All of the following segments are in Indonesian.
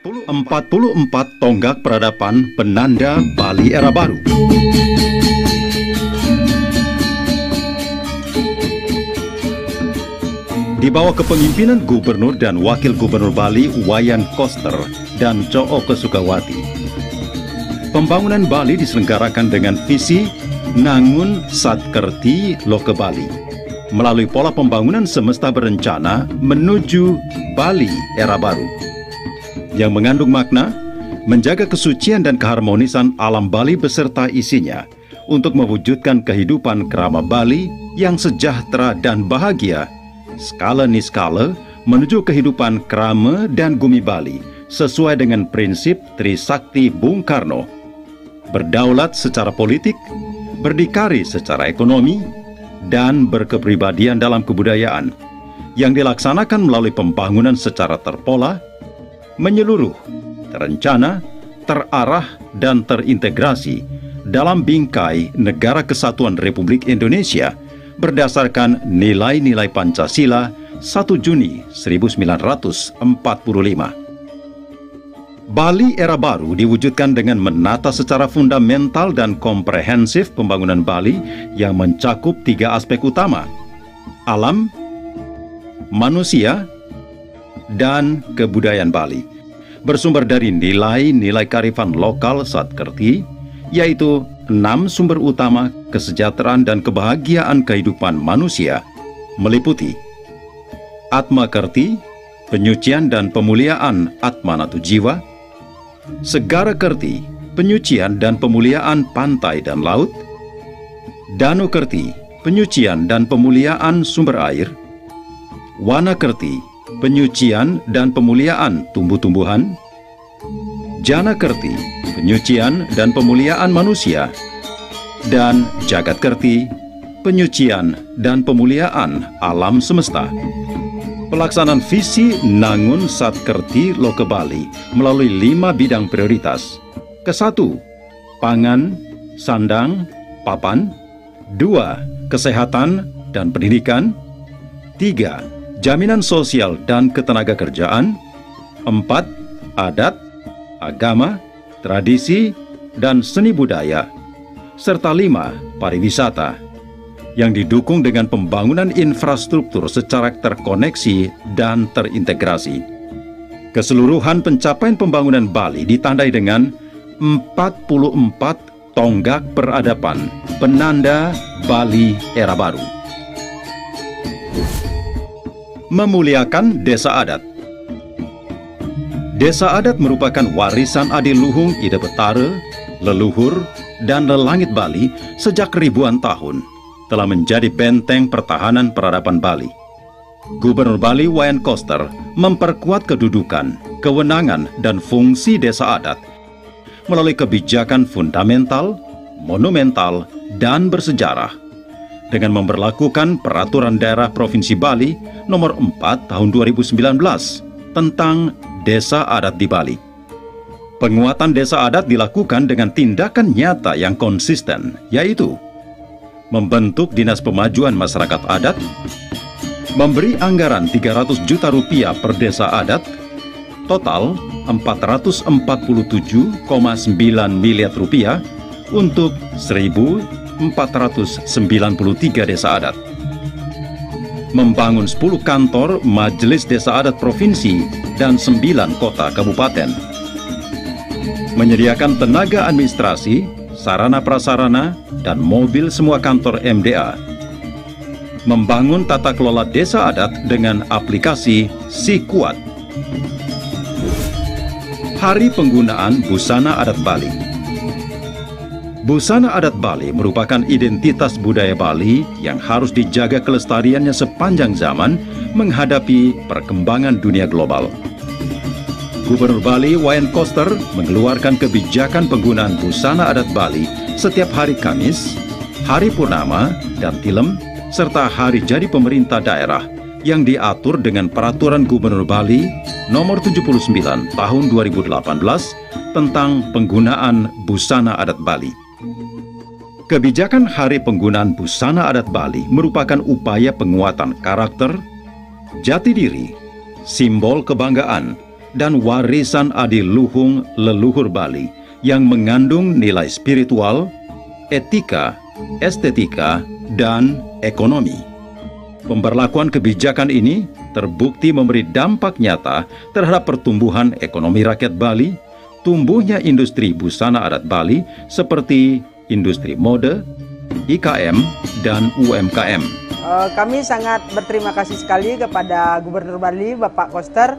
44 tonggak peradaban penanda Bali era baru. Di bawah kepemimpinan Gubernur dan Wakil Gubernur Bali Wayan Koster dan Co'o Kesukawati, pembangunan Bali diselenggarakan dengan visi Nangun Satkerti Loke Bali melalui pola pembangunan semesta berencana menuju Bali era baru, yang mengandung makna menjaga kesucian dan keharmonisan alam Bali beserta isinya untuk mewujudkan kehidupan kerama Bali yang sejahtera dan bahagia skala niskala menuju kehidupan kerama dan gumi Bali sesuai dengan prinsip Trisakti Bung Karno, berdaulat secara politik, berdikari secara ekonomi, dan berkepribadian dalam kebudayaan yang dilaksanakan melalui pembangunan secara terpola, menyeluruh, terencana, terarah, dan terintegrasi dalam bingkai Negara Kesatuan Republik Indonesia berdasarkan nilai-nilai Pancasila 1 Juni 1945. Bali era baru diwujudkan dengan menata secara fundamental dan komprehensif pembangunan Bali yang mencakup 3 aspek utama: alam, manusia, dan kebudayaan Bali, bersumber dari nilai-nilai kearifan lokal Satkerti, yaitu 6 sumber utama kesejahteraan dan kebahagiaan kehidupan manusia, meliputi Atma Kerti, penyucian dan pemuliaan Atmanatu jiwa; Segara Kerti, penyucian dan pemuliaan pantai dan laut; Danu Kerti, penyucian dan pemuliaan sumber air; Wana Kerti, penyucian dan pemuliaan tumbuh-tumbuhan; Jana Kerti, penyucian dan pemuliaan manusia; dan Jagat Kerti, penyucian dan pemuliaan alam semesta. Pelaksanaan visi Nangun Satkerti Loke Bali melalui 5 bidang prioritas. Ke-1, pangan, sandang, papan; 2, kesehatan dan pendidikan; 3, jaminan sosial dan ketenagakerjaan; 4, adat, agama, tradisi, dan seni budaya; serta 5, pariwisata, yang didukung dengan pembangunan infrastruktur secara terkoneksi dan terintegrasi. Keseluruhan pencapaian pembangunan Bali ditandai dengan 44 tonggak peradaban penanda Bali era baru. Memuliakan desa adat. Desa adat merupakan warisan adiluhung Ide Betara, leluhur, dan lelangit Bali sejak ribuan tahun, telah menjadi benteng pertahanan peradaban Bali. Gubernur Bali Wayan Koster memperkuat kedudukan, kewenangan, dan fungsi desa adat melalui kebijakan fundamental, monumental, dan bersejarah dengan memberlakukan Peraturan Daerah Provinsi Bali Nomor 4 Tahun 2019 tentang Desa Adat di Bali. Penguatan desa adat dilakukan dengan tindakan nyata yang konsisten, yaitu membentuk Dinas Pemajuan Masyarakat Adat, memberi anggaran 300 juta rupiah per desa adat, total 447,9 miliar rupiah untuk 1.493 desa adat. Membangun 10 kantor Majelis Desa Adat Provinsi dan 9 kota kabupaten. Menyediakan tenaga administrasi, sarana prasarana, dan mobil semua kantor MDA. Membangun tata kelola desa adat dengan aplikasi SiKuat. Hari Penggunaan Busana Adat Bali. Busana adat Bali merupakan identitas budaya Bali yang harus dijaga kelestariannya sepanjang zaman menghadapi perkembangan dunia global. Gubernur Bali Wayan Koster mengeluarkan kebijakan penggunaan busana adat Bali setiap hari Kamis, hari Purnama, dan Tilem, serta hari jadi pemerintah daerah yang diatur dengan Peraturan Gubernur Bali Nomor 79 Tahun 2018 tentang penggunaan busana adat Bali. Kebijakan Hari Penggunaan Busana Adat Bali merupakan upaya penguatan karakter, jati diri, simbol kebanggaan, dan warisan adiluhung leluhur Bali yang mengandung nilai spiritual, etika, estetika, dan ekonomi. Pemberlakuan kebijakan ini terbukti memberi dampak nyata terhadap pertumbuhan ekonomi rakyat Bali, tumbuhnya industri busana adat Bali seperti industri mode, IKM, dan UMKM. Kami sangat berterima kasih sekali kepada Gubernur Bali, Bapak Koster,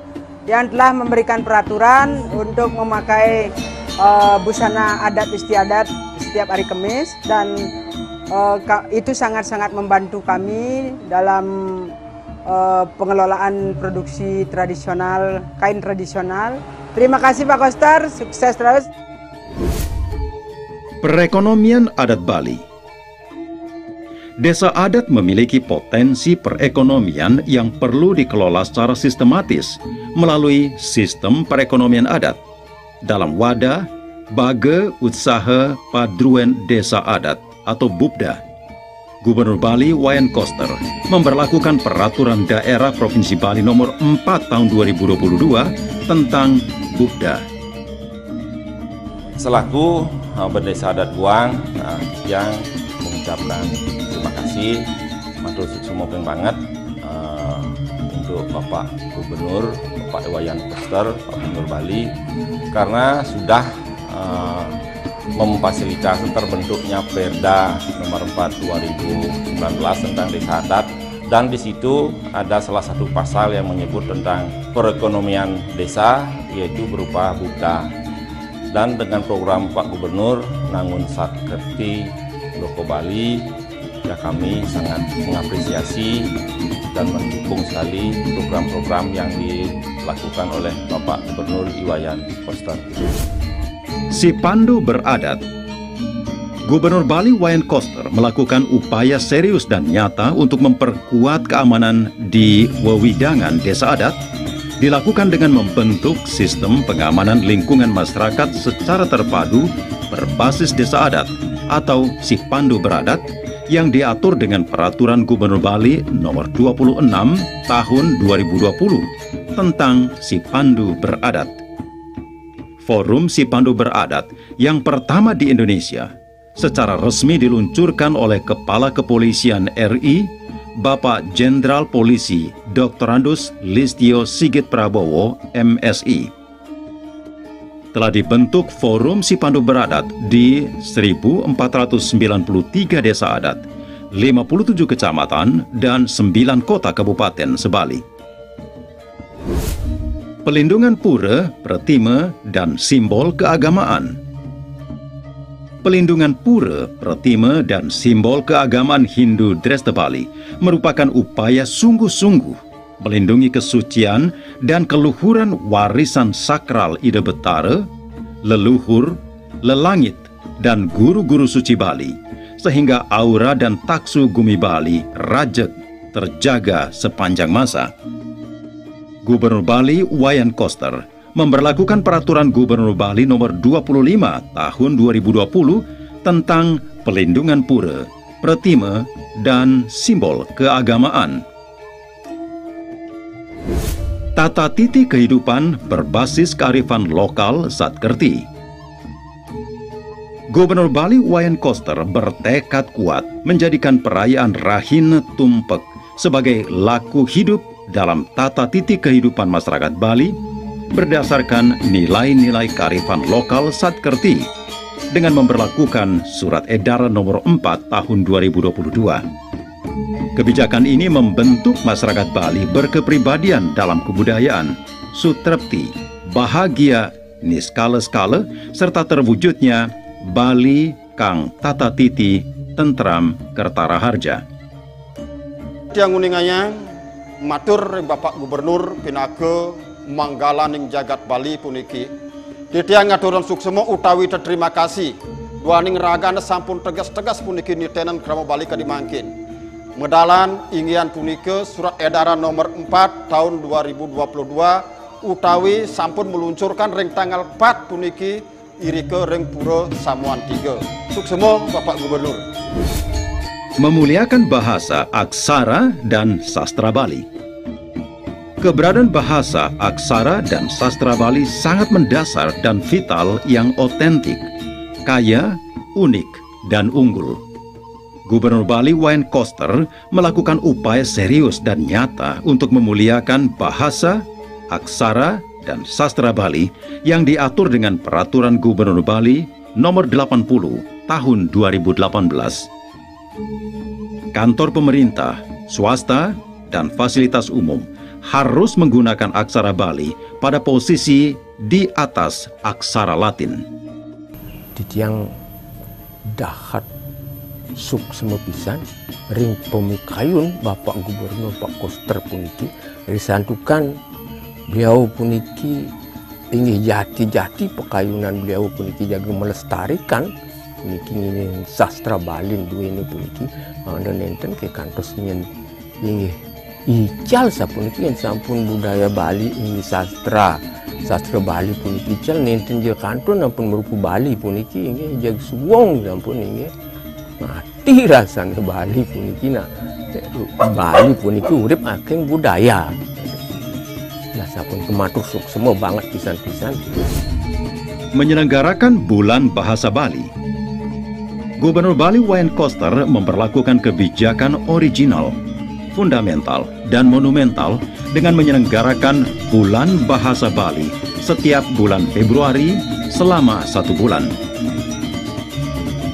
yang telah memberikan peraturan untuk memakai busana adat istiadat setiap hari Kamis, dan itu sangat-sangat membantu kami dalam pengelolaan produksi tradisional, kain tradisional. Terima kasih Pak Koster, sukses terus. Perekonomian adat Bali. Desa adat memiliki potensi perekonomian yang perlu dikelola secara sistematis melalui sistem perekonomian adat dalam wadah Bage Usaha Padruan Desa Adat atau BUPDA. Gubernur Bali Wayan Koster memberlakukan Peraturan Daerah Provinsi Bali Nomor 4 Tahun 2022 tentang BUPDA. Selaku Berdesa Adat Buang yang mengucapkan terima kasih, matur suksuma banget untuk Bapak Gubernur, Bapak Wayan Koster, Pak Gubernur Bali, karena sudah memfasilitasi terbentuknya Perda Nomor 4 2019 tentang Desa Adat, dan di situ ada salah satu pasal yang menyebut tentang perekonomian desa, yaitu berupa BUPDA. Dan dengan program Pak Gubernur Nangun Sakerti Loko Bali, ya kami sangat mengapresiasi dan mendukung sekali program-program yang dilakukan oleh Bapak Gubernur Wayan Koster. Si Pandu Beradat. Gubernur Bali Wayan Koster melakukan upaya serius dan nyata untuk memperkuat keamanan di wewidangan desa adat, dilakukan dengan membentuk sistem pengamanan lingkungan masyarakat secara terpadu berbasis desa adat atau Si Pandu Beradat yang diatur dengan Peraturan Gubernur Bali Nomor 26 Tahun 2020 tentang Si Pandu Beradat. Forum Si Pandu Beradat yang pertama di Indonesia secara resmi diluncurkan oleh Kepala Kepolisian RI, Bapak Jenderal Polisi Dr. Andus Listio Sigit Prabowo, MSI. Telah dibentuk Forum Si Pandu Beradat di 1493 desa adat, 57 kecamatan, dan 9 kota kabupaten sebali. Pelindungan pura, pratima, dan simbol keagamaan. Pelindungan pura, pratima, dan simbol keagamaan Hindu Dresta Bali merupakan upaya sungguh-sungguh melindungi kesucian dan keluhuran warisan sakral Ida Betara, leluhur, lelangit, dan guru-guru suci Bali, sehingga aura dan taksu Gumi Bali rajek terjaga sepanjang masa. Gubernur Bali Wayan Koster memberlakukan Peraturan Gubernur Bali Nomor 25 Tahun 2020 tentang pelindungan pura, pratima, dan simbol keagamaan. Tata titi kehidupan berbasis kearifan lokal Satkerti. Gubernur Bali Wayan Koster bertekad kuat menjadikan perayaan Rahina Tumpek sebagai laku hidup dalam tata titi kehidupan masyarakat Bali berdasarkan nilai-nilai kearifan lokal Satkerti dengan memberlakukan Surat Edaran Nomor 4 Tahun 2022. Kebijakan ini membentuk masyarakat Bali berkepribadian dalam kebudayaan, sutrepti, bahagia, niskala-skala, serta terwujudnya Bali kang tata titi tentram kertara harja. Yang uninganya matur Bapak Gubernur Pinake Manggala ning jagat Bali puniki. Ditiang ngaturan suksema utawi terima kasih. Duaning ragana sampun tegas-tegas puniki nitenan krama Bali kadimangkin. Medalan inggian punike Surat Edaran Nomor 4 Tahun 2022 utawi sampun meluncurkan ring tanggal 4 puniki irike ring pura Samuan 3. Suksema Bapak Gubernur. Memuliakan bahasa, aksara, dan sastra Bali. Keberadaan bahasa, aksara, dan sastra Bali sangat mendasar dan vital yang otentik, kaya, unik, dan unggul. Gubernur Bali Wayan Koster melakukan upaya serius dan nyata untuk memuliakan bahasa, aksara, dan sastra Bali yang diatur dengan Peraturan Gubernur Bali Nomor 80 Tahun 2018. Kantor pemerintah, swasta, dan fasilitas umum harus menggunakan aksara Bali pada posisi di atas aksara Latin. Di tiang dahat suk semua pisan ring pemikayun Bapak Gubernur Pak Koster puniki risantukan beliau puniki ingin jati-jati pekayunan beliau puniki jaga melestarikan puniki ini sastra Bali dua ini puniki anda nenten ke kantos ingin ical sapuniki yang sampun budaya Bali ini sastra Bali puniki ical nenten je kanton ampun merupu Bali puniki ini jag suwong ampun ini mati rasanya Bali puniki na Bali puniki urip akeng budaya nah sampun kematur suk semua banget pisan-pisan. Menyelenggarakan Bulan Bahasa Bali, Gubernur Bali Wayan Koster memperlakukan kebijakan original, fundamental, dan monumental dengan menyelenggarakan Bulan Bahasa Bali setiap bulan Februari selama 1 bulan.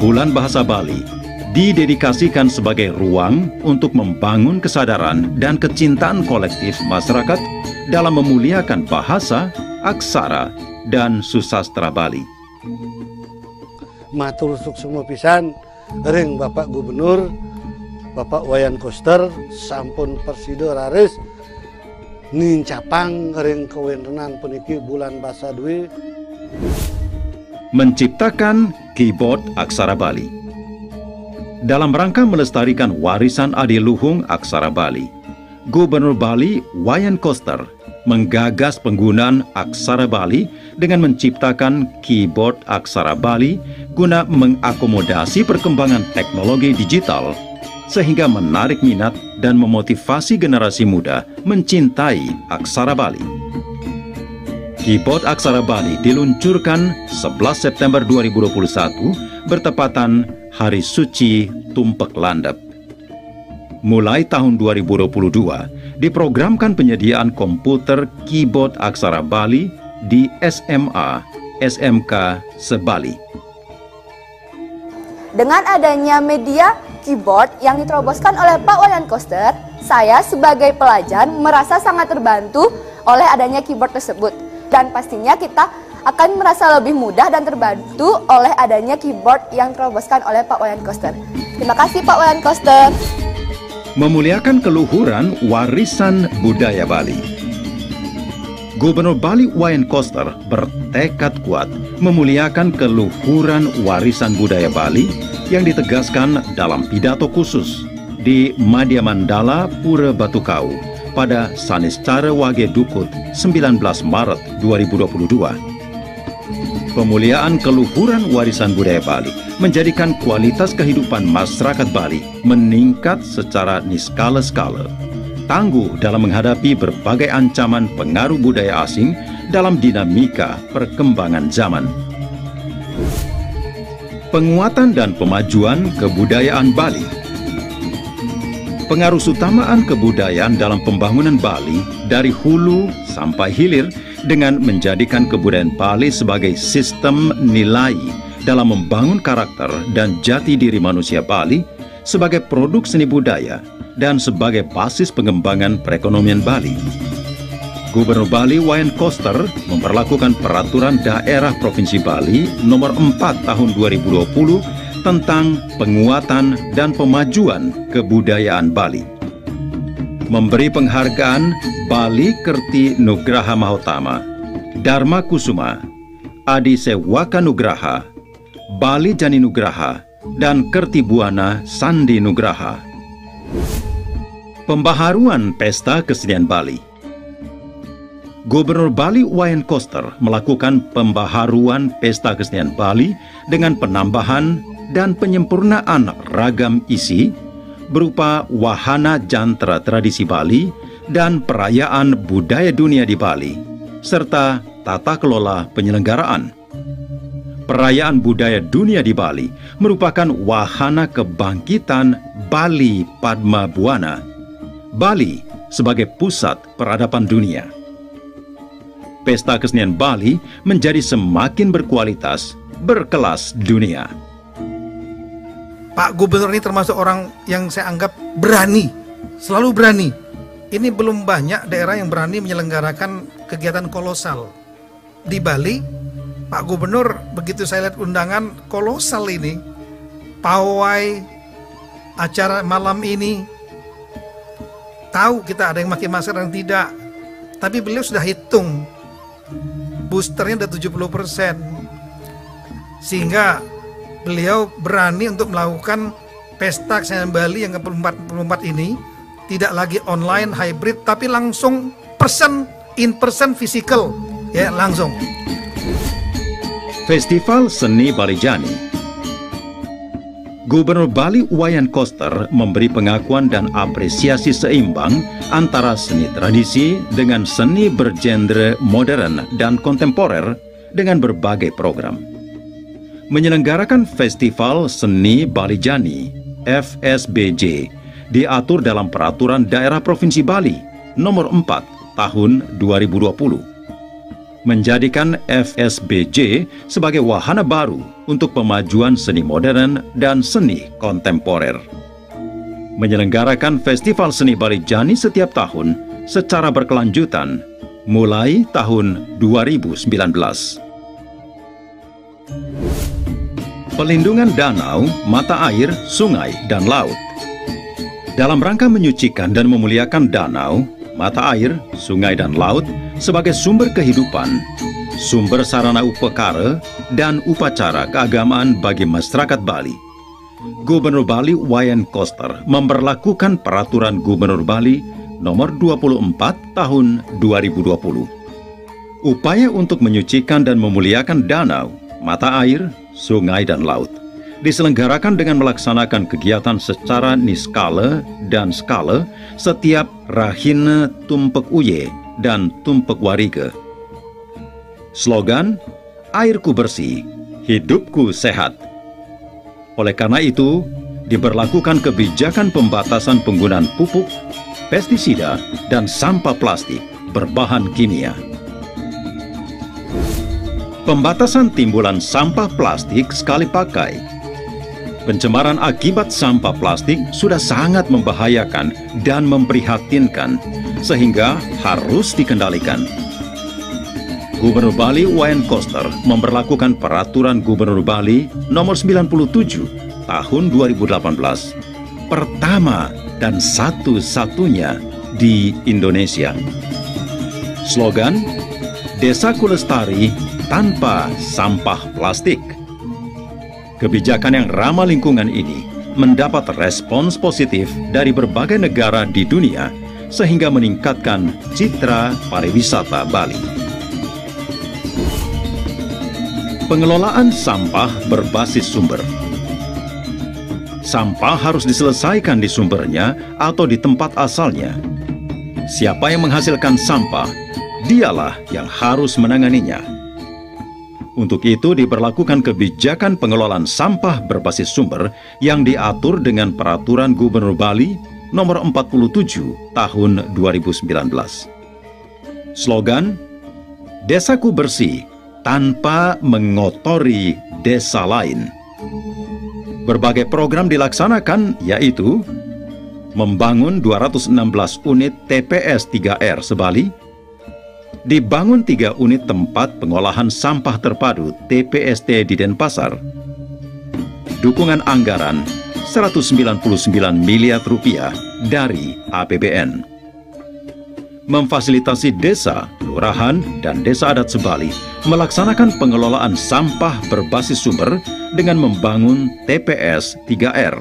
Bulan Bahasa Bali didedikasikan sebagai ruang untuk membangun kesadaran dan kecintaan kolektif masyarakat dalam memuliakan bahasa, aksara, dan susastra Bali. Matur suksema pisan ring Bapak Gubernur Bapak Wayan Koster sampun persido raris nincapang ring kewentenan puniki Bulan Bahasa Dwi menciptakan keyboard aksara Bali. Dalam rangka melestarikan warisan adiluhung aksara Bali, Gubernur Bali Wayan Koster menggagas penggunaan aksara Bali dengan menciptakan keyboard aksara Bali guna mengakomodasi perkembangan teknologi digital sehingga menarik minat dan memotivasi generasi muda mencintai aksara Bali. Keyboard aksara Bali diluncurkan 11 September 2021 bertepatan Hari Suci Tumpek Landep. Mulai tahun 2022, diprogramkan penyediaan komputer keyboard aksara Bali di SMA, SMK se-Bali. Dengan adanya media keyboard yang diteroboskan oleh Pak Wayan Koster, saya sebagai pelajar merasa sangat terbantu oleh adanya keyboard tersebut. Dan pastinya kita akan merasa lebih mudah dan terbantu oleh adanya keyboard yang diteroboskan oleh Pak Wayan Koster. Terima kasih Pak Wayan Koster. Memuliakan keluhuran warisan budaya Bali. Gubernur Bali Wayan Koster bertekad kuat memuliakan keluhuran warisan budaya Bali yang ditegaskan dalam pidato khusus di Madya Mandala Pura Batukau pada Saniscara Wage Dukut 19 Maret 2022. Pemuliaan keluhuran warisan budaya Bali menjadikan kualitas kehidupan masyarakat Bali meningkat secara niskala-skala, tangguh dalam menghadapi berbagai ancaman pengaruh budaya asing dalam dinamika perkembangan zaman. Penguatan dan pemajuan kebudayaan Bali. Pengarusutamaan kebudayaan dalam pembangunan Bali dari hulu sampai hilir dengan menjadikan kebudayaan Bali sebagai sistem nilai dalam membangun karakter dan jati diri manusia Bali sebagai produk seni budaya dan sebagai basis pengembangan perekonomian Bali. Gubernur Bali Wayan Koster memperlakukan Peraturan Daerah Provinsi Bali Nomor 4 Tahun 2020 tentang penguatan dan pemajuan kebudayaan Bali. Memberi penghargaan Bali Kerti Nugraha Mahotama, Dharma Kusuma, Adi Sewaka Nugraha, Bali Jani Nugraha, dan Kerti Buana Sandi Nugraha. Pembaharuan Pesta Kesenian Bali. Gubernur Bali Wayan Koster melakukan pembaharuan Pesta Kesenian Bali dengan penambahan dan penyempurnaan ragam isi berupa wahana jantra tradisi Bali dan perayaan budaya dunia di Bali, serta tata kelola penyelenggaraan. Perayaan budaya dunia di Bali merupakan wahana kebangkitan Bali Padma Buana, Bali sebagai pusat peradaban dunia. Pesta kesenian Bali menjadi semakin berkualitas, berkelas dunia. Pak Gubernur ini termasuk orang yang saya anggap berani, selalu berani. Ini belum banyak daerah yang berani menyelenggarakan kegiatan kolosal. Di Bali, Pak Gubernur begitu saya lihat undangan kolosal ini, pawai, acara malam ini, tahu kita ada yang pakai masker dan tidak, tapi beliau sudah hitung, boosternya udah 70%, sehingga beliau berani untuk melakukan pesta kesenian Bali yang ke-44 ini tidak lagi online, hybrid, tapi langsung in person, physical, ya langsung. Festival Seni Balijani. Gubernur Bali Wayan Koster memberi pengakuan dan apresiasi seimbang antara seni tradisi dengan seni bergenre modern dan kontemporer dengan berbagai program. Menyelenggarakan Festival Seni Balijani (FSBJ) diatur dalam Peraturan Daerah Provinsi Bali Nomor 4 Tahun 2020. Menjadikan FSBJ sebagai wahana baru untuk pemajuan seni modern dan seni kontemporer. Menyelenggarakan Festival Seni Balijani setiap tahun secara berkelanjutan mulai tahun 2019. Pelindungan danau, mata air, sungai, dan laut. Dalam rangka menyucikan dan memuliakan danau, mata air, sungai, dan laut sebagai sumber kehidupan, sumber sarana upekara, dan upacara keagamaan bagi masyarakat Bali, Gubernur Bali Wayan Koster memberlakukan Peraturan Gubernur Bali Nomor 24 Tahun 2020. Upaya untuk menyucikan dan memuliakan danau, mata air, sungai, dan laut diselenggarakan dengan melaksanakan kegiatan secara niskala dan skala setiap Rahina Tumpek Uye dan Tumpek Warige. Slogan, airku bersih, hidupku sehat. Oleh karena itu, diberlakukan kebijakan pembatasan penggunaan pupuk, pestisida, dan sampah plastik berbahan kimia. Pembatasan timbulan sampah plastik sekali pakai. Pencemaran akibat sampah plastik sudah sangat membahayakan dan memprihatinkan, sehingga harus dikendalikan. Gubernur Bali Wayan Koster memberlakukan Peraturan Gubernur Bali Nomor 97 Tahun 2018, pertama dan satu-satunya di Indonesia. Slogan, Desaku Lestari tanpa sampah plastik. Kebijakan yang ramah lingkungan ini mendapat respons positif dari berbagai negara di dunia sehingga meningkatkan citra pariwisata Bali. Pengelolaan sampah berbasis sumber. Sampah harus diselesaikan di sumbernya atau di tempat asalnya. Siapa yang menghasilkan sampah, dialah yang harus menanganinya. Untuk itu diberlakukan kebijakan pengelolaan sampah berbasis sumber yang diatur dengan Peraturan Gubernur Bali Nomor 47 Tahun 2019. Slogan, Desaku bersih tanpa mengotori desa lain. Berbagai program dilaksanakan, yaitu membangun 216 unit TPS 3R se-Bali, dibangun 3 unit tempat pengolahan sampah terpadu TPST di Denpasar, dukungan anggaran Rp199 miliar dari APBN, memfasilitasi desa, kelurahan, dan desa adat se-Bali melaksanakan pengelolaan sampah berbasis sumber dengan membangun TPS 3R,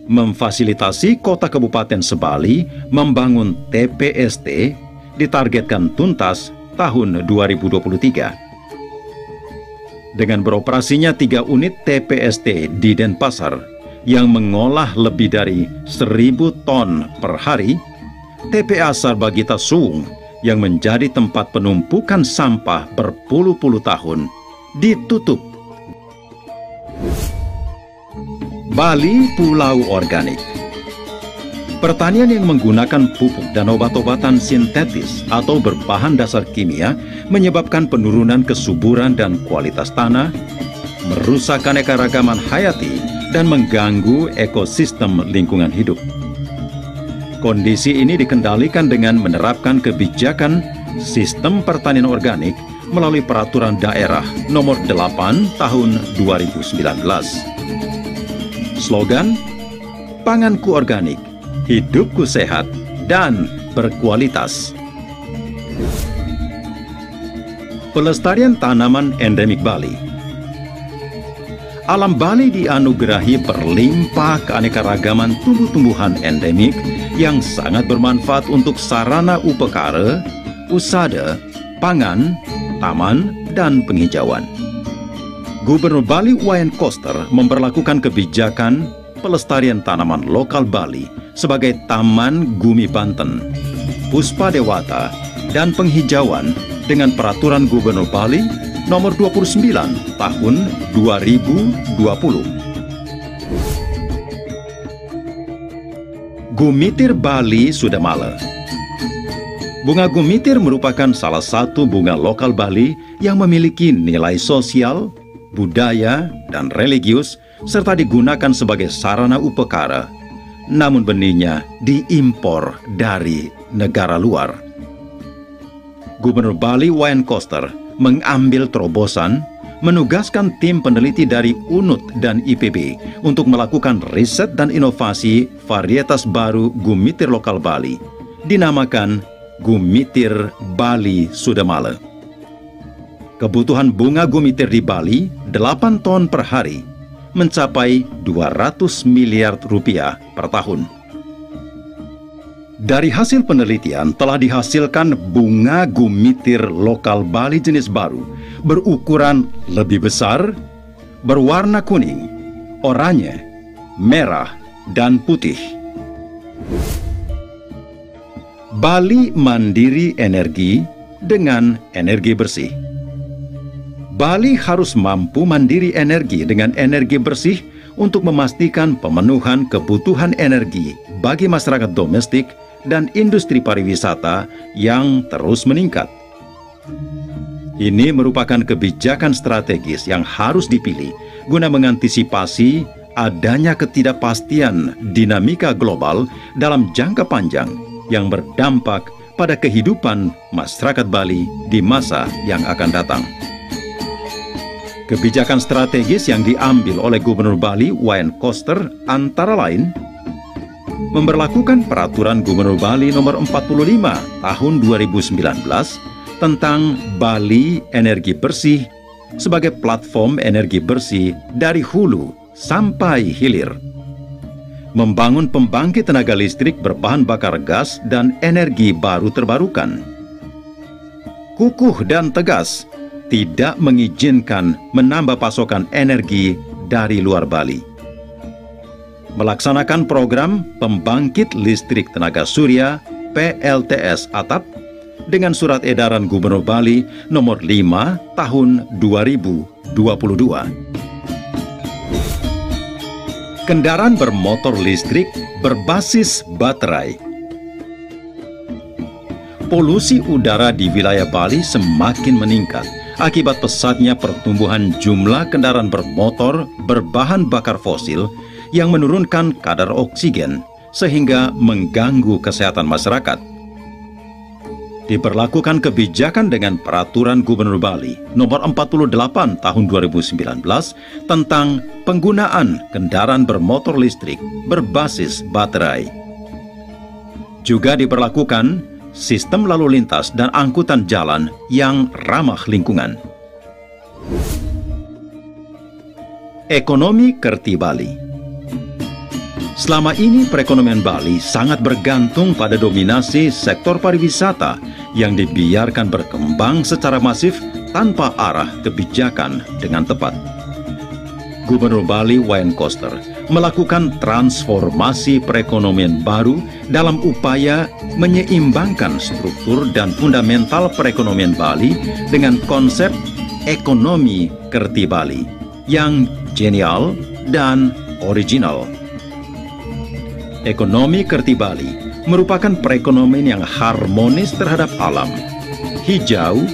memfasilitasi kota kabupaten se-Bali membangun TPST ditargetkan tuntas tahun 2023. Dengan beroperasinya 3 unit TPST di Denpasar yang mengolah lebih dari 1.000 ton per hari, TPA Sarbagita Suung yang menjadi tempat penumpukan sampah berpuluh-puluh tahun ditutup. Bali Pulau Organik. Pertanian yang menggunakan pupuk dan obat-obatan sintetis atau berbahan dasar kimia menyebabkan penurunan kesuburan dan kualitas tanah, merusak keanekaragaman hayati, dan mengganggu ekosistem lingkungan hidup. Kondisi ini dikendalikan dengan menerapkan kebijakan sistem pertanian organik melalui Peraturan Daerah Nomor 8 Tahun 2019. Slogan, Panganku Organik, Hidupku Sehat dan Berkualitas. Pelestarian tanaman endemik Bali. Alam Bali dianugerahi berlimpah keanekaragaman tumbuh-tumbuhan endemik yang sangat bermanfaat untuk sarana upekara, usada, pangan, taman, dan penghijauan. Gubernur Bali Wayan Koster memberlakukan kebijakan pelestarian tanaman lokal Bali sebagai Taman Gumi Banten, Puspa Dewata, dan penghijauan dengan Peraturan Gubernur Bali Nomor 29 Tahun 2020. Gumitir Bali Sudamala. Bunga gumitir merupakan salah satu bunga lokal Bali yang memiliki nilai sosial, budaya, dan religius, serta digunakan sebagai sarana upekara. Namun benihnya diimpor dari negara luar. Gubernur Bali Wayan Koster mengambil terobosan, menugaskan tim peneliti dari UNUT dan IPB untuk melakukan riset dan inovasi varietas baru gumitir lokal Bali, dinamakan Gumitir Bali Sudamala. Kebutuhan bunga gumitir di Bali 8 ton per hari, mencapai 200 miliar rupiah per tahun. Dari hasil penelitian telah dihasilkan bunga gumitir lokal Bali jenis baru, berukuran lebih besar, berwarna kuning, oranye, merah, dan putih. Bali Mandiri Energi dengan energi bersih. Bali harus mampu mandiri energi dengan energi bersih untuk memastikan pemenuhan kebutuhan energi bagi masyarakat domestik dan industri pariwisata yang terus meningkat. Ini merupakan kebijakan strategis yang harus dipilih guna mengantisipasi adanya ketidakpastian dinamika global dalam jangka panjang yang berdampak pada kehidupan masyarakat Bali di masa yang akan datang. Kebijakan strategis yang diambil oleh Gubernur Bali Wayan Koster antara lain memberlakukan Peraturan Gubernur Bali Nomor 45 Tahun 2019 tentang Bali Energi Bersih sebagai platform energi bersih dari hulu sampai hilir. Membangun pembangkit tenaga listrik berbahan bakar gas dan energi baru terbarukan. Kukuh dan tegas, tidak mengizinkan menambah pasokan energi dari luar Bali. Melaksanakan program pembangkit listrik tenaga surya PLTS Atap dengan surat edaran Gubernur Bali Nomor 5 Tahun 2022. Kendaraan bermotor listrik berbasis baterai. Polusi udara di wilayah Bali semakin meningkat akibat pesatnya pertumbuhan jumlah kendaraan bermotor berbahan bakar fosil yang menurunkan kadar oksigen sehingga mengganggu kesehatan masyarakat. Diberlakukan kebijakan dengan Peraturan Gubernur Bali Nomor 48 Tahun 2019 tentang penggunaan kendaraan bermotor listrik berbasis baterai. Juga diberlakukan sistem lalu lintas dan angkutan jalan yang ramah lingkungan. Ekonomi Kerti Bali. Selama ini perekonomian Bali sangat bergantung pada dominasi sektor pariwisata yang dibiarkan berkembang secara masif tanpa arah kebijakan dengan tepat. Gubernur Bali Wayan Koster melakukan transformasi perekonomian baru dalam upaya menyeimbangkan struktur dan fundamental perekonomian Bali dengan konsep ekonomi Kerti Bali yang genial dan original. Ekonomi Kerti Bali merupakan perekonomian yang harmonis terhadap alam, hijau,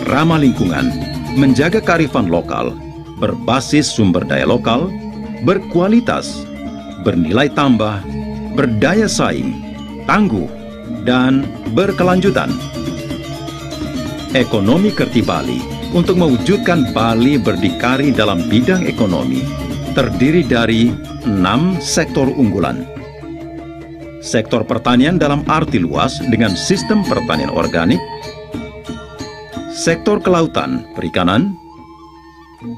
ramah lingkungan, menjaga kearifan lokal, berbasis sumber daya lokal, berkualitas, bernilai tambah, berdaya saing, tangguh, dan berkelanjutan. Ekonomi Kerti Bali untuk mewujudkan Bali berdikari dalam bidang ekonomi terdiri dari 6 sektor unggulan. Sektor pertanian dalam arti luas dengan sistem pertanian organik, sektor kelautan perikanan,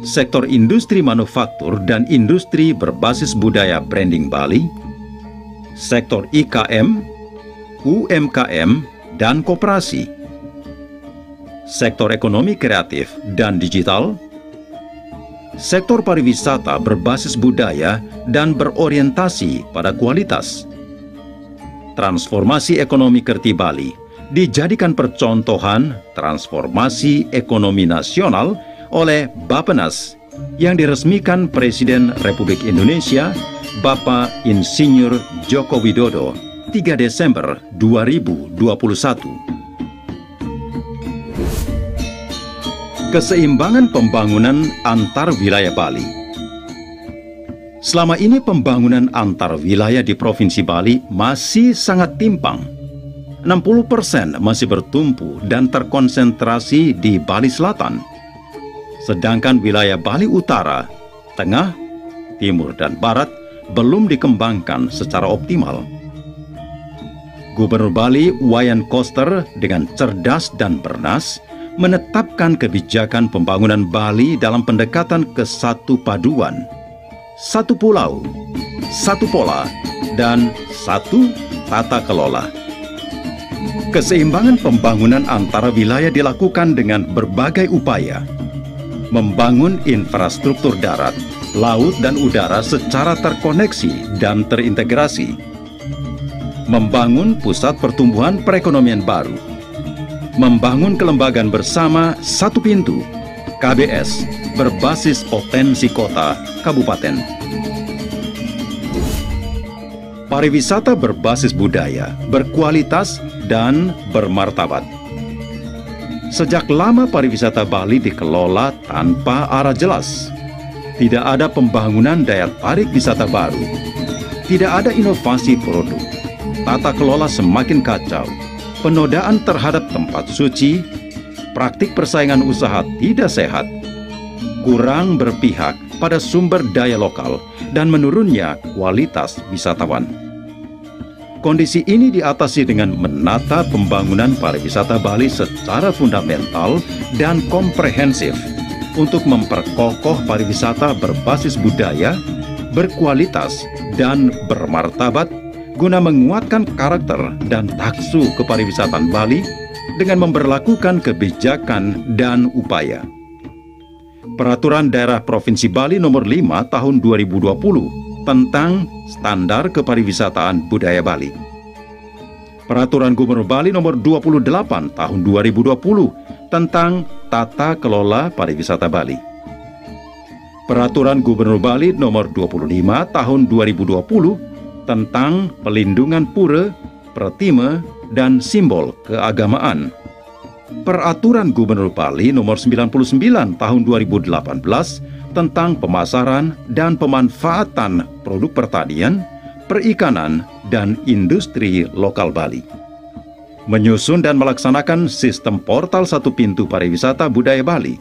sektor industri manufaktur dan industri berbasis budaya branding Bali, sektor IKM, UMKM, dan koperasi, sektor ekonomi kreatif dan digital, sektor pariwisata berbasis budaya dan berorientasi pada kualitas. Transformasi ekonomi Kerti Bali dijadikan percontohan transformasi ekonomi nasional oleh Bappenas yang diresmikan Presiden Republik Indonesia Bapak Insinyur Joko Widodo 3 Desember 2021. Keseimbangan pembangunan antar wilayah Bali. Selama ini pembangunan antar wilayah di Provinsi Bali masih sangat timpang. 60% masih bertumpu dan terkonsentrasi di Bali Selatan. Sedangkan wilayah Bali Utara, Tengah, Timur, dan Barat belum dikembangkan secara optimal. Gubernur Bali Wayan Koster dengan cerdas dan bernas menetapkan kebijakan pembangunan Bali dalam pendekatan kesatu paduan, satu pulau, satu pola, dan satu tata kelola. Keseimbangan pembangunan antara wilayah dilakukan dengan berbagai upaya. Membangun infrastruktur darat, laut, dan udara secara terkoneksi dan terintegrasi. Membangun pusat pertumbuhan perekonomian baru. Membangun kelembagaan bersama satu pintu, KBS, berbasis potensi kota, kabupaten. Pariwisata berbasis budaya, berkualitas, dan bermartabat. Sejak lama pariwisata Bali dikelola tanpa arah jelas. Tidak ada pembangunan daya tarik wisata baru. Tidak ada inovasi produk. Tata kelola semakin kacau. Penodaan terhadap tempat suci, praktik persaingan usaha tidak sehat, kurang berpihak pada sumber daya lokal, dan menurunnya kualitas wisatawan. Kondisi ini diatasi dengan menata pembangunan pariwisata Bali secara fundamental dan komprehensif untuk memperkokoh pariwisata berbasis budaya, berkualitas, dan bermartabat guna menguatkan karakter dan taksu kepariwisataan Bali dengan memberlakukan kebijakan dan upaya. Peraturan Daerah Provinsi Bali Nomor 5 Tahun 2020 tentang Standar Kepariwisataan Budaya Bali. Peraturan Gubernur Bali Nomor 28 Tahun 2020 tentang Tata Kelola Pariwisata Bali. Peraturan Gubernur Bali Nomor 25 Tahun 2020 tentang pelindungan pura, pratima, dan simbol keagamaan. Peraturan Gubernur Bali Nomor 99 Tahun 2018 tentang pemasaran dan pemanfaatan produk pertanian, perikanan, dan industri lokal Bali. Menyusun dan melaksanakan sistem portal satu pintu pariwisata budaya Bali.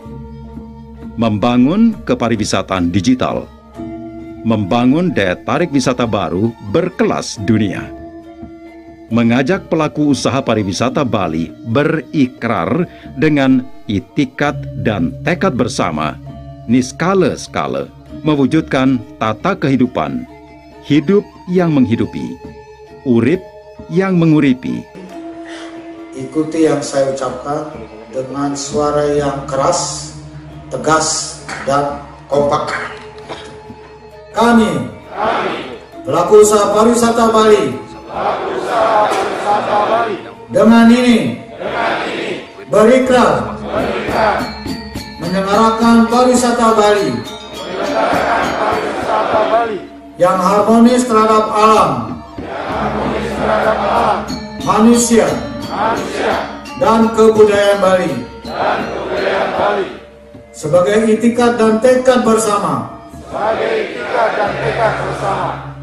Membangun kepariwisataan digital. Membangun daya tarik wisata baru berkelas dunia. Mengajak pelaku usaha pariwisata Bali berikrar dengan itikat dan tekad bersama, niskala-skala, mewujudkan tata kehidupan, hidup yang menghidupi, urip yang menguripi. Ikuti yang saya ucapkan dengan suara yang keras, tegas, dan kompak. Kami pelaku usaha pariwisata Bali. Dengan ini berikrar menyelenggarakan pariwisata Bali yang harmonis terhadap alam, manusia, dan kebudayaan Bali. Sebagai itikat dan tekad bersama,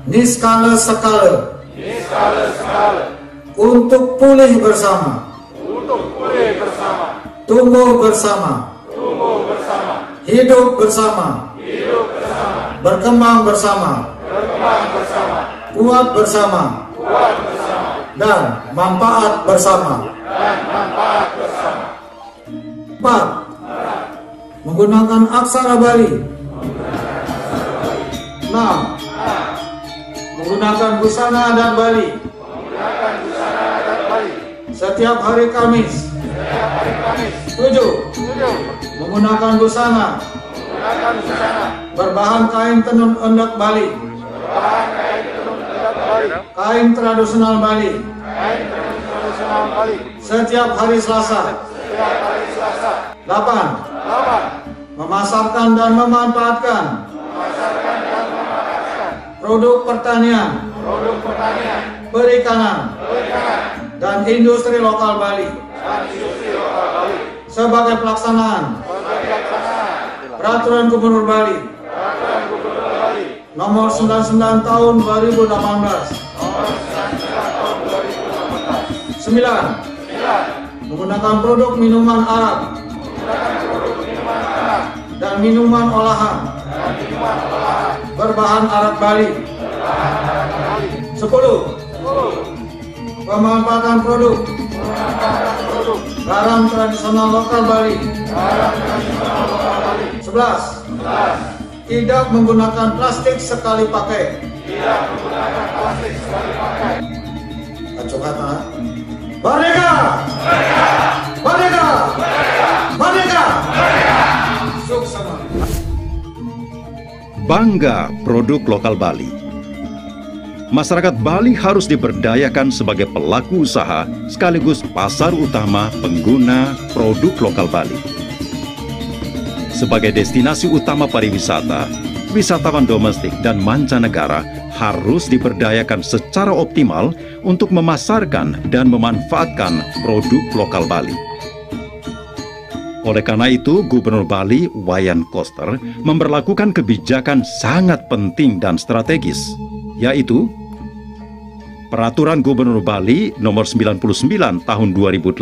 niskala sekala, untuk pulih bersama, tumbuh bersama, hidup bersama, berkembang bersama, kuat bersama, dan manfaat bersama. 4. Menggunakan aksara Bali. 6. Menggunakan busana adat Bali. Setiap hari Kamis. 7. Menggunakan busana berbahan kain tenun endek Bali, kain tradisional Bali, setiap hari Selasa. 8. Memasarkan dan memanfaatkan produk pertanian, perikanan, dan industri lokal Bali sebagai pelaksanaan Peraturan Gubernur Bali Nomor 99 Tahun 2018. 9. Menggunakan produk minuman arak dan minuman olahan berbahan arak Bali. 10. Pemanfaatan produk garam tradisional lokal Bali. 11. Tidak menggunakan plastik sekali pakai. Acung kata. Merdeka! Merdeka! Merdeka! Suksama. Bangga produk lokal Bali. Masyarakat Bali harus diberdayakan sebagai pelaku usaha sekaligus pasar utama pengguna produk lokal Bali. Sebagai destinasi utama pariwisata, wisatawan domestik dan mancanegara harus diberdayakan secara optimal untuk memasarkan dan memanfaatkan produk lokal Bali. Oleh karena itu, Gubernur Bali Wayan Koster memberlakukan kebijakan sangat penting dan strategis, yaitu Peraturan Gubernur Bali Nomor 99 Tahun 2018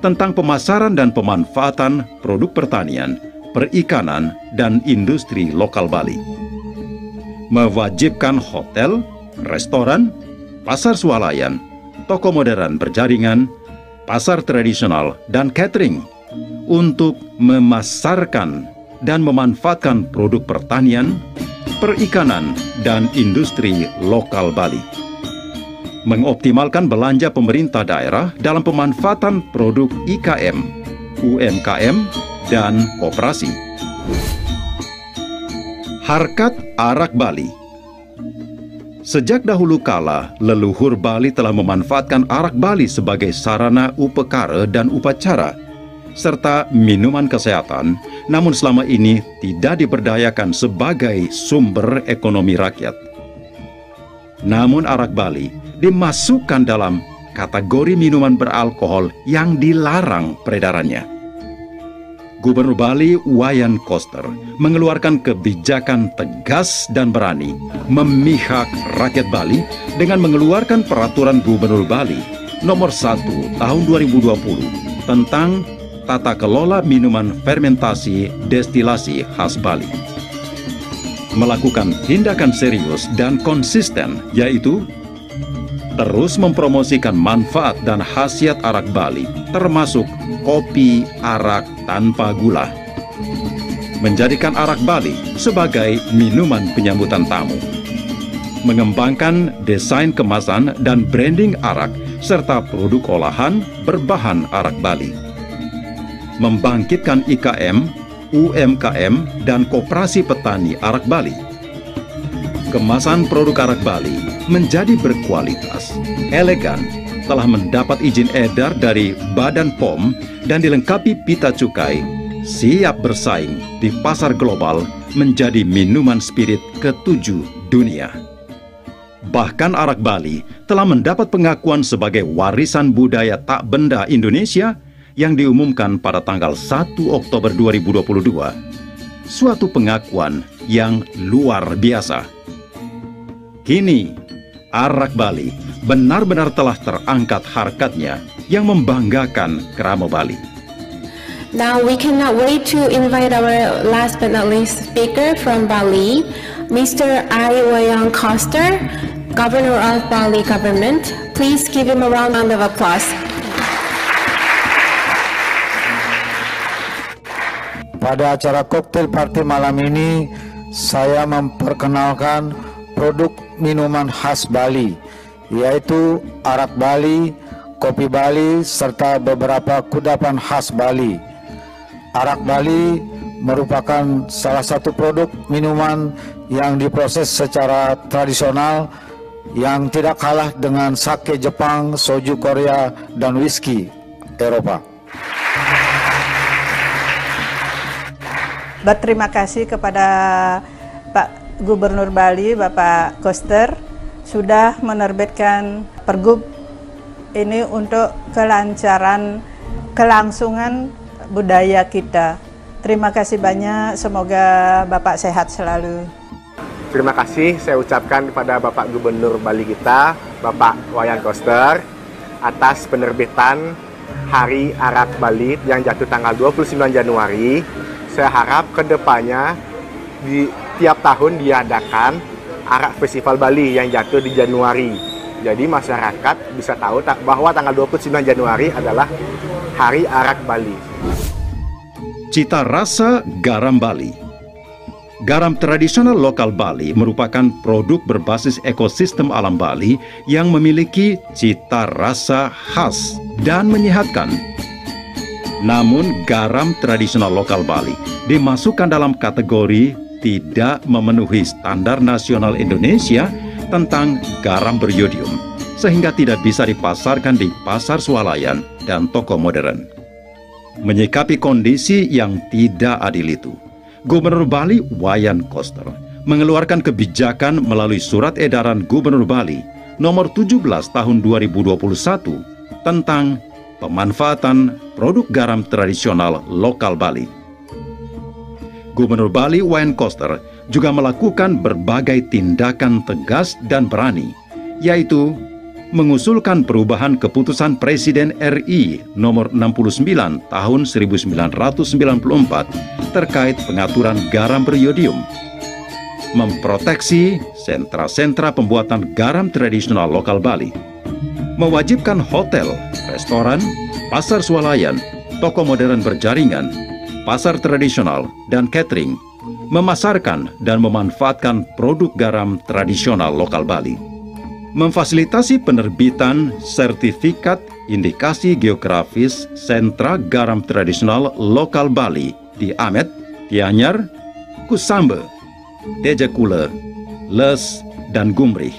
tentang pemasaran dan pemanfaatan produk pertanian, perikanan, dan industri lokal Bali. Mewajibkan hotel, restoran, pasar swalayan, toko modern berjaringan, pasar tradisional, dan catering untuk memasarkan dan memanfaatkan produk pertanian, perikanan, dan industri lokal Bali. Mengoptimalkan belanja pemerintah daerah dalam pemanfaatan produk IKM, UMKM, dan koperasi. Harkat Arak Bali. Sejak dahulu kala, leluhur Bali telah memanfaatkan arak Bali sebagai sarana upekara dan upacara, serta minuman kesehatan, namun selama ini tidak diberdayakan sebagai sumber ekonomi rakyat. Namun arak Bali dimasukkan dalam kategori minuman beralkohol yang dilarang peredarannya. Gubernur Bali Wayan Koster mengeluarkan kebijakan tegas dan berani memihak rakyat Bali dengan mengeluarkan Peraturan Gubernur Bali Nomor 1 Tahun 2020 tentang tata kelola minuman fermentasi destilasi khas Bali. Melakukan tindakan serius dan konsisten, yaitu terus mempromosikan manfaat dan khasiat arak Bali, termasuk kopi arak tanpa gula. Menjadikan arak Bali sebagai minuman penyambutan tamu. Mengembangkan desain kemasan dan branding arak serta produk olahan berbahan arak Bali. Membangkitkan IKM, UMKM, dan koperasi petani arak Bali. kemasan produk arak Bali menjadi berkualitas, elegan, telah mendapat izin edar dari Badan POM dan dilengkapi pita cukai, siap bersaing di pasar global menjadi minuman spirit ke-7 dunia. Bahkan arak Bali telah mendapat pengakuan sebagai warisan budaya tak benda Indonesia yang diumumkan pada tanggal 1 Oktober 2022. Suatu pengakuan yang luar biasa. Kini, arak Bali benar-benar telah terangkat harkatnya yang membanggakan kerama Bali. Now we cannot wait to invite our last but not least speaker from Bali, Mr. Wayan Koster, Governor of Bali Government. Please give him a round of applause. Pada acara koktail party malam ini, saya memperkenalkan produk minuman khas Bali, yaitu arak Bali, kopi Bali, serta beberapa kudapan khas Bali. Arak Bali merupakan salah satu produk minuman yang diproses secara tradisional yang tidak kalah dengan sake Jepang, soju Korea, dan whisky Eropa. Berterima kasih kepada Pak Gubernur Bali, Bapak Koster, sudah menerbitkan pergub ini untuk kelancaran, kelangsungan budaya kita. Terima kasih banyak, semoga Bapak sehat selalu. Terima kasih saya ucapkan kepada Bapak Gubernur Bali kita, Bapak Wayan Koster, atas penerbitan Hari Arak Bali yang jatuh tanggal 29 Januari. Saya harap kedepannya di tiap tahun diadakan Arak Festival Bali yang jatuh di Januari. Jadi masyarakat bisa tahu bahwa tanggal 29 Januari adalah Hari Arak Bali. Cita rasa garam Bali. Garam tradisional lokal Bali merupakan produk berbasis ekosistem alam Bali yang memiliki cita rasa khas dan menyehatkan. Namun garam tradisional lokal Bali dimasukkan dalam kategori tidak memenuhi standar nasional Indonesia tentang garam beriodium, sehingga tidak bisa dipasarkan di pasar swalayan dan toko modern. Menyikapi kondisi yang tidak adil itu, Gubernur Bali Wayan Koster mengeluarkan kebijakan melalui Surat Edaran Gubernur Bali Nomor 17 Tahun 2021 tentang pemanfaatan produk garam tradisional lokal Bali. Gubernur Bali Wayan Koster juga melakukan berbagai tindakan tegas dan berani, yaitu mengusulkan perubahan keputusan Presiden RI Nomor 69 Tahun 1994 terkait pengaturan garam beriodium, memproteksi sentra-sentra pembuatan garam tradisional lokal Bali, mewajibkan hotel, restoran, pasar swalayan, toko modern berjaringan, pasar tradisional, dan catering memasarkan dan memanfaatkan produk garam tradisional lokal Bali, memfasilitasi penerbitan sertifikat indikasi geografis sentra garam tradisional lokal Bali di Amet, Tianyar, Kusambe, Tejakule, Les, dan Gumrih.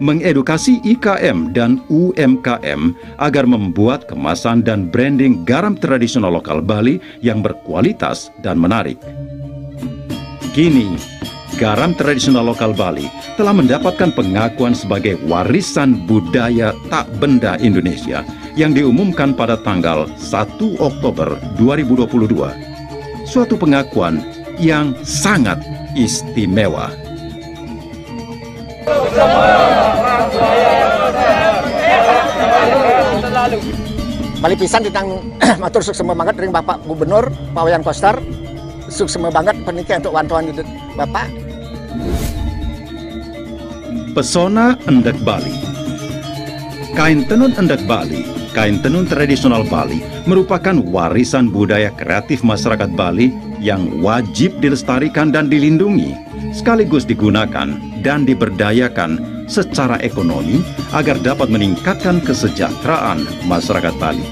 Mengedukasi IKM dan UMKM agar membuat kemasan dan branding garam tradisional lokal Bali yang berkualitas dan menarik. Kini, garam tradisional lokal Bali telah mendapatkan pengakuan sebagai warisan budaya tak benda Indonesia yang diumumkan pada tanggal 1 Oktober 2022. Suatu pengakuan yang sangat istimewa. Bali pisan tentang matur suksema banget ring Bapak Gubernur Pak Wayan Koster. Suksema banget pernikahan untuk wantuan Bapak. Pesona Endek Bali. Kain tenun endek Bali, kain tenun tradisional Bali, merupakan warisan budaya kreatif masyarakat Bali yang wajib dilestarikan dan dilindungi, sekaligus digunakan dan diberdayakan secara ekonomi agar dapat meningkatkan kesejahteraan masyarakat Bali.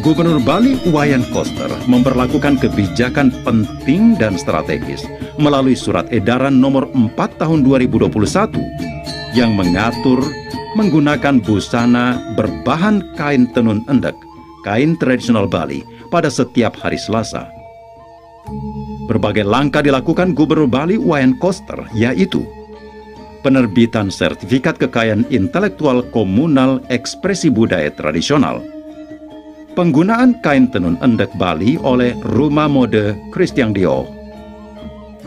Gubernur Bali Wayan Koster memberlakukan kebijakan penting dan strategis melalui Surat Edaran Nomor 4 Tahun 2021 yang mengatur menggunakan busana berbahan kain tenun endek, kain tradisional Bali, pada setiap hari Selasa. Berbagai langkah dilakukan Gubernur Bali Wayan Koster, yaitu penerbitan sertifikat kekayaan intelektual komunal ekspresi budaya tradisional, penggunaan kain tenun endek Bali oleh Rumah Mode Christian Dior,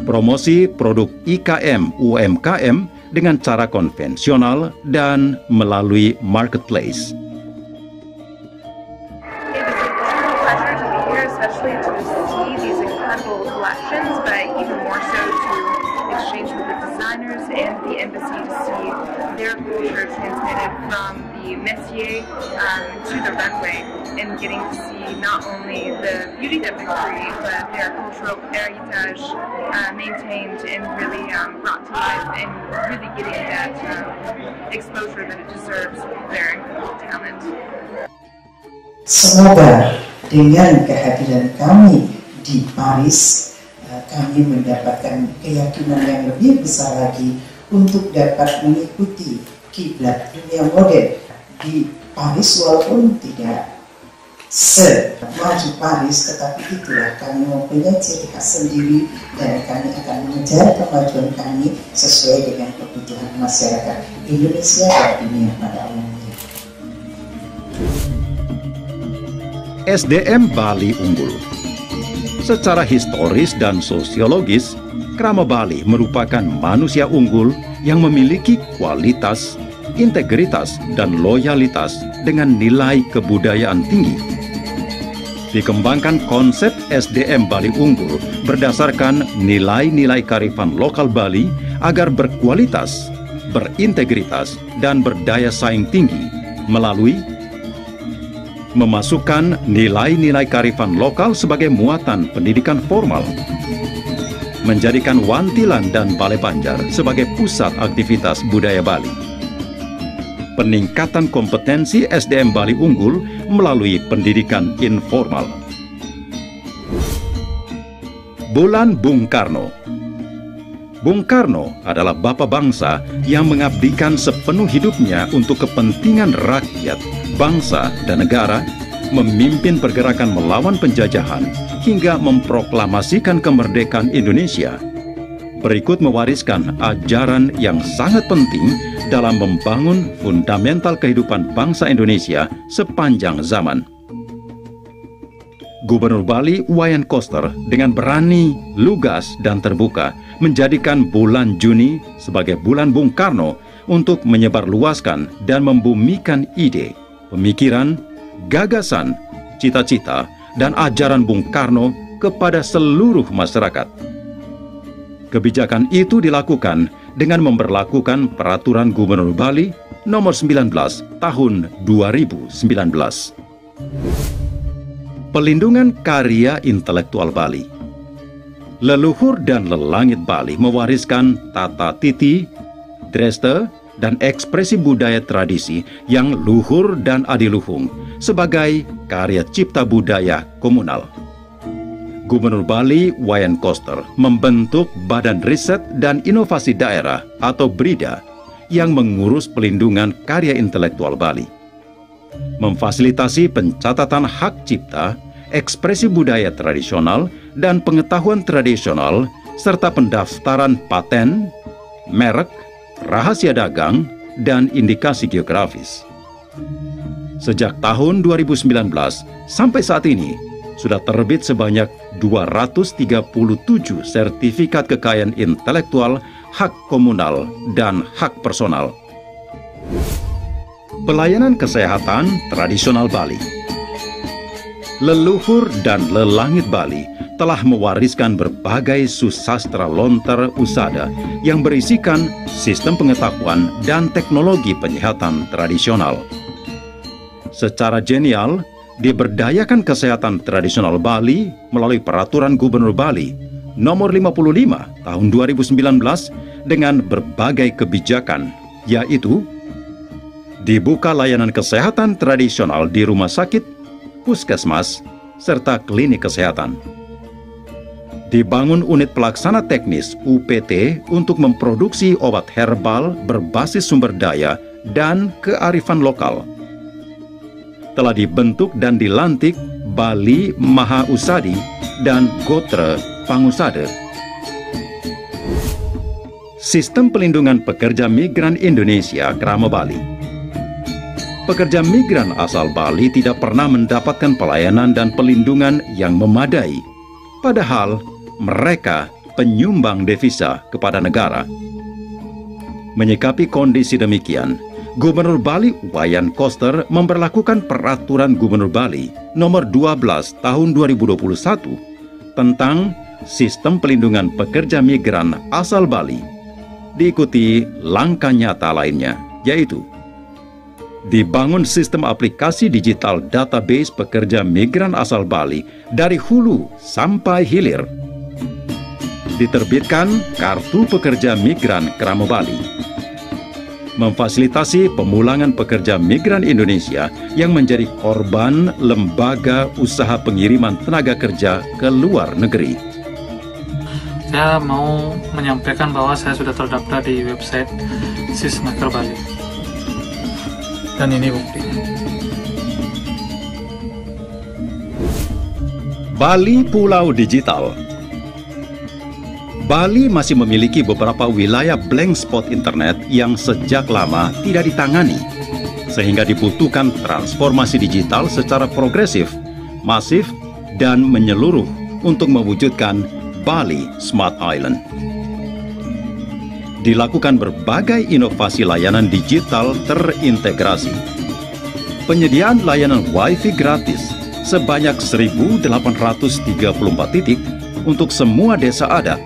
promosi produk IKM UMKM dengan cara konvensional dan melalui marketplace. And the embassy to see their culture transmitted from the métier to the runway, and getting to see not only the beauty that they create, but their cultural heritage maintained and really brought to life, and really getting that exposure that it deserves with their incredible talent. Semoga dengan kehadiran kami di Paris, kami mendapatkan keyakinan yang lebih besar lagi untuk dapat mengikuti kiblat dunia modern di Paris, walaupun tidak semaju Paris, tetapi itulah kami mempunyai ciri khas sendiri dan kami akan mengejar kemajuan kami sesuai dengan kebutuhan masyarakat Indonesia dan dunia pada umumnya. SDM Bali unggul. Secara historis dan sosiologis, Krama Bali merupakan manusia unggul yang memiliki kualitas, integritas, dan loyalitas dengan nilai kebudayaan tinggi. Dikembangkan konsep SDM Bali unggul berdasarkan nilai-nilai kearifan lokal Bali agar berkualitas, berintegritas, dan berdaya saing tinggi melalui memasukkan nilai-nilai kearifan lokal sebagai muatan pendidikan formal, menjadikan Wantilan dan Balai Banjar sebagai pusat aktivitas budaya Bali, peningkatan kompetensi SDM Bali unggul melalui pendidikan informal. Bulan Bung Karno. Bung Karno adalah bapak bangsa yang mengabdikan sepenuh hidupnya untuk kepentingan rakyat, bangsa, dan negara, memimpin pergerakan melawan penjajahan hingga memproklamasikan kemerdekaan Indonesia. Berikut mewariskan ajaran yang sangat penting dalam membangun fundamental kehidupan bangsa Indonesia sepanjang zaman. Gubernur Bali Wayan Koster dengan berani, lugas, dan terbuka menjadikan bulan Juni sebagai bulan Bung Karno untuk menyebarluaskan dan membumikan ide, pemikiran, gagasan, cita-cita, dan ajaran Bung Karno kepada seluruh masyarakat. Kebijakan itu dilakukan dengan memberlakukan Peraturan Gubernur Bali Nomor 19 Tahun 2019. Pelindungan karya intelektual Bali. Leluhur dan lelangit Bali mewariskan tata titi, dreste, dan ekspresi budaya tradisi yang luhur dan adiluhung sebagai karya cipta budaya komunal. Gubernur Bali Wayan Koster membentuk Badan Riset dan Inovasi Daerah atau BRIDA yang mengurus pelindungan karya intelektual Bali, memfasilitasi pencatatan hak cipta, ekspresi budaya tradisional, dan pengetahuan tradisional, serta pendaftaran paten, merek, rahasia dagang, dan indikasi geografis. Sejak tahun 2019 sampai saat ini, sudah terbit sebanyak 237 sertifikat kekayaan intelektual, hak komunal, dan hak personal. Pelayanan kesehatan tradisional Bali. Leluhur dan lelangit Bali telah mewariskan berbagai susastra lontar usada yang berisikan sistem pengetahuan dan teknologi penyihatan tradisional. Secara genial, diberdayakan kesehatan tradisional Bali melalui Peraturan Gubernur Bali Nomor 55 Tahun 2019 dengan berbagai kebijakan, yaitu dibuka layanan kesehatan tradisional di rumah sakit, puskesmas, serta klinik kesehatan. Dibangun unit pelaksana teknis UPT untuk memproduksi obat herbal berbasis sumber daya dan kearifan lokal. Telah dibentuk dan dilantik Bali Maha Usadi dan Gotre Pangusade. Sistem Pelindungan Pekerja Migran Indonesia Krama Bali. Pekerja migran asal Bali tidak pernah mendapatkan pelayanan dan pelindungan yang memadai, padahal mereka penyumbang devisa kepada negara. Menyikapi kondisi demikian, Gubernur Bali Wayan Koster memberlakukan Peraturan Gubernur Bali Nomor 12 Tahun 2021 tentang Sistem Pelindungan Pekerja Migran asal Bali, diikuti langkah nyata lainnya, yaitu dibangun sistem aplikasi digital database pekerja migran asal Bali dari hulu sampai hilir. Diterbitkan Kartu Pekerja Migran Krama Bali. Memfasilitasi pemulangan pekerja migran Indonesia yang menjadi korban lembaga usaha pengiriman tenaga kerja ke luar negeri. Saya mau menyampaikan bahwa saya sudah terdaftar di website Sisnaker Bali. Dan ini buktinya. Bali Pulau Digital. Bali masih memiliki beberapa wilayah blank spot internet yang sejak lama tidak ditangani, sehingga dibutuhkan transformasi digital secara progresif, masif, dan menyeluruh untuk mewujudkan Bali Smart Island. Dilakukan berbagai inovasi layanan digital terintegrasi. Penyediaan layanan Wi-Fi gratis sebanyak 1.834 titik untuk semua desa adat,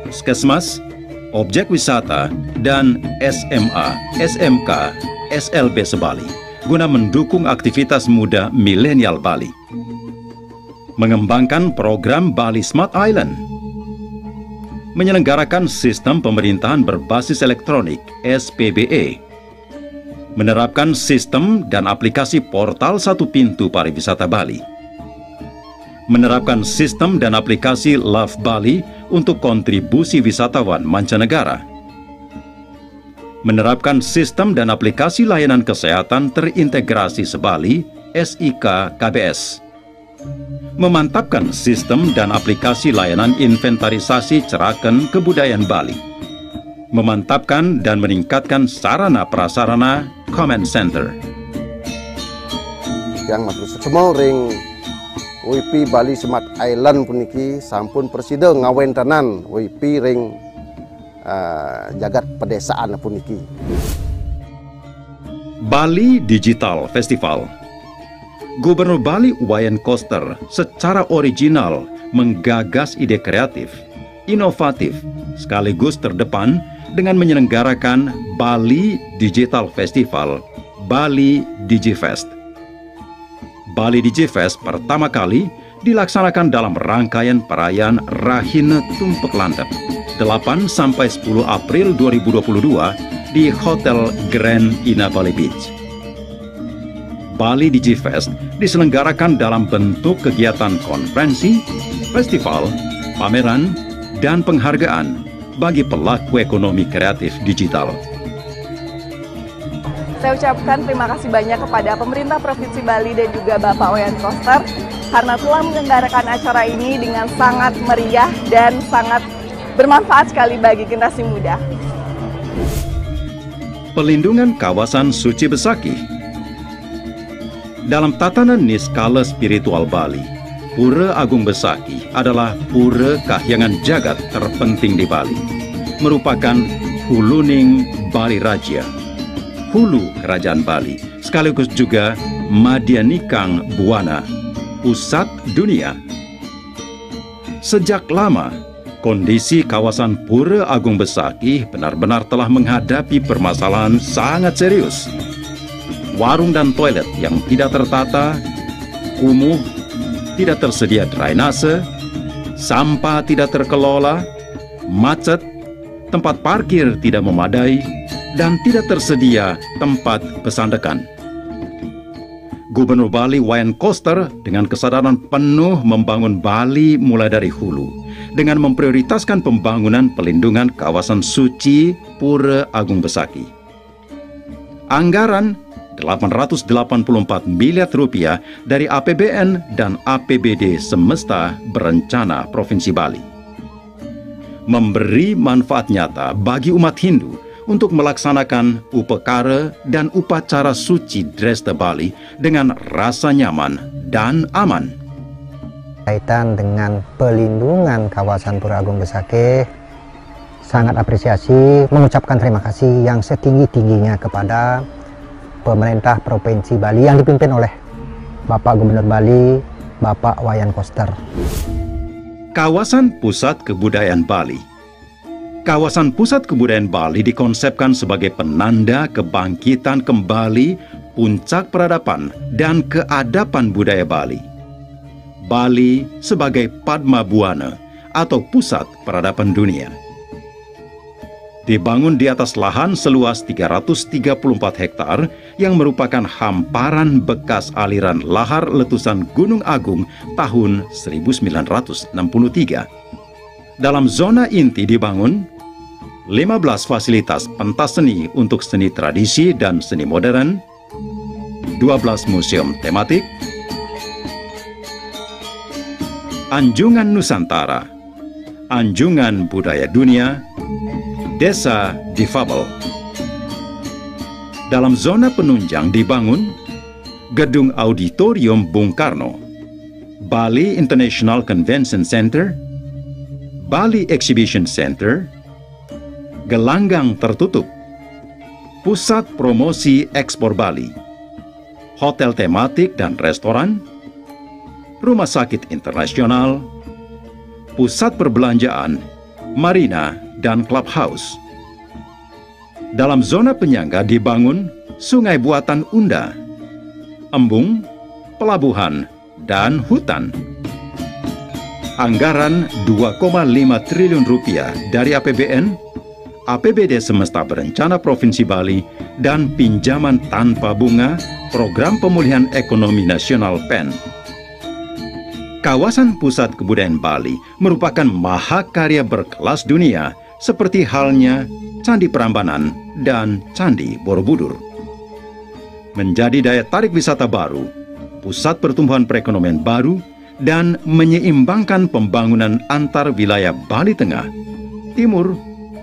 puskesmas, objek wisata, dan SMA, SMK, SLB Sebali, guna mendukung aktivitas muda milenial Bali. Mengembangkan program Bali Smart Island, menyelenggarakan sistem pemerintahan berbasis elektronik SPBE, menerapkan sistem dan aplikasi portal satu pintu pariwisata Bali, menerapkan sistem dan aplikasi Love Bali untuk kontribusi wisatawan mancanegara, menerapkan sistem dan aplikasi layanan kesehatan terintegrasi Sebali SIK KBS, memantapkan sistem dan aplikasi layanan inventarisasi Ceraken Kebudayaan Bali, memantapkan dan meningkatkan sarana prasarana Command Center. Yang matur semua ring WP Bali Smart Island puniki sampun presida ngawentanan WP ring jagat pedesaan puniki. Bali Digital Festival. Gubernur Bali Wayan Koster secara original menggagas ide kreatif, inovatif, sekaligus terdepan dengan menyelenggarakan Bali Digital Festival, Bali DigiFest. Bali DigiFest pertama kali dilaksanakan dalam rangkaian perayaan Rahine Tumpek Landep 8-10 April 2022 di Hotel Grand Ina Bali Beach. Bali DigiFest diselenggarakan dalam bentuk kegiatan konferensi, festival, pameran, dan penghargaan bagi pelaku ekonomi kreatif digital. Saya ucapkan terima kasih banyak kepada pemerintah Provinsi Bali dan juga Bapak Wayan Koster karena telah menyelenggarakan acara ini dengan sangat meriah dan sangat bermanfaat sekali bagi generasi muda. Pelindungan kawasan suci Besakih. Dalam tatanan niskala spiritual Bali, Pura Agung Besakih adalah pura kahyangan jagat terpenting di Bali, merupakan huluning Bali Raja, hulu kerajaan Bali, sekaligus juga Madianikang Buana, pusat dunia. Sejak lama, kondisi kawasan Pura Agung Besakih benar-benar telah menghadapi permasalahan sangat serius. Warung dan toilet yang tidak tertata, kumuh, tidak tersedia drainase, sampah tidak terkelola, macet, tempat parkir tidak memadai, dan tidak tersedia tempat pesandekan. Gubernur Bali Wayan Koster dengan kesadaran penuh membangun Bali mulai dari hulu dengan memprioritaskan pembangunan pelindungan kawasan suci Pura Agung Besaki. Anggaran 884 miliar rupiah dari APBN dan APBD Semesta Berencana Provinsi Bali memberi manfaat nyata bagi umat Hindu untuk melaksanakan upekara dan upacara suci Dresta Bali dengan rasa nyaman dan aman. Kaitan dengan pelindungan kawasan Pura Agung Besaki, sangat apresiasi, mengucapkan terima kasih yang setinggi-tingginya kepada pemerintah Provinsi Bali yang dipimpin oleh Bapak Gubernur Bali, Bapak Wayan Koster. Kawasan Pusat Kebudayaan Bali. Kawasan Pusat Kebudayaan Bali dikonsepkan sebagai penanda kebangkitan kembali puncak peradaban dan keadapan budaya Bali. Bali sebagai Padma Buana atau pusat peradaban dunia. Dibangun di atas lahan seluas 334 hektar yang merupakan hamparan bekas aliran lahar letusan Gunung Agung tahun 1963. Dalam zona inti dibangun 15 fasilitas pentas seni untuk seni tradisi dan seni modern, 12 museum tematik, Anjungan Nusantara, Anjungan Budaya Dunia, Desa Difabel. Dalam zona penunjang dibangun Gedung Auditorium Bung Karno, Bali International Convention Center, Bali Exhibition Center, Gelanggang tertutup, Pusat Promosi Ekspor Bali, Hotel tematik dan restoran, Rumah Sakit Internasional, Pusat Perbelanjaan, Marina, dan Clubhouse. Dalam zona penyangga dibangun Sungai Buatan Unda, embung, pelabuhan, dan hutan. Anggaran 2,5 triliun rupiah dari APBN, APBD Semesta Berencana Provinsi Bali, dan pinjaman tanpa bunga Program Pemulihan Ekonomi Nasional PEN. Kawasan Pusat Kebudayaan Bali merupakan mahakarya berkelas dunia seperti halnya Candi Prambanan dan Candi Borobudur. Menjadi daya tarik wisata baru, pusat pertumbuhan perekonomian baru, dan menyeimbangkan pembangunan antar wilayah Bali Tengah, Timur,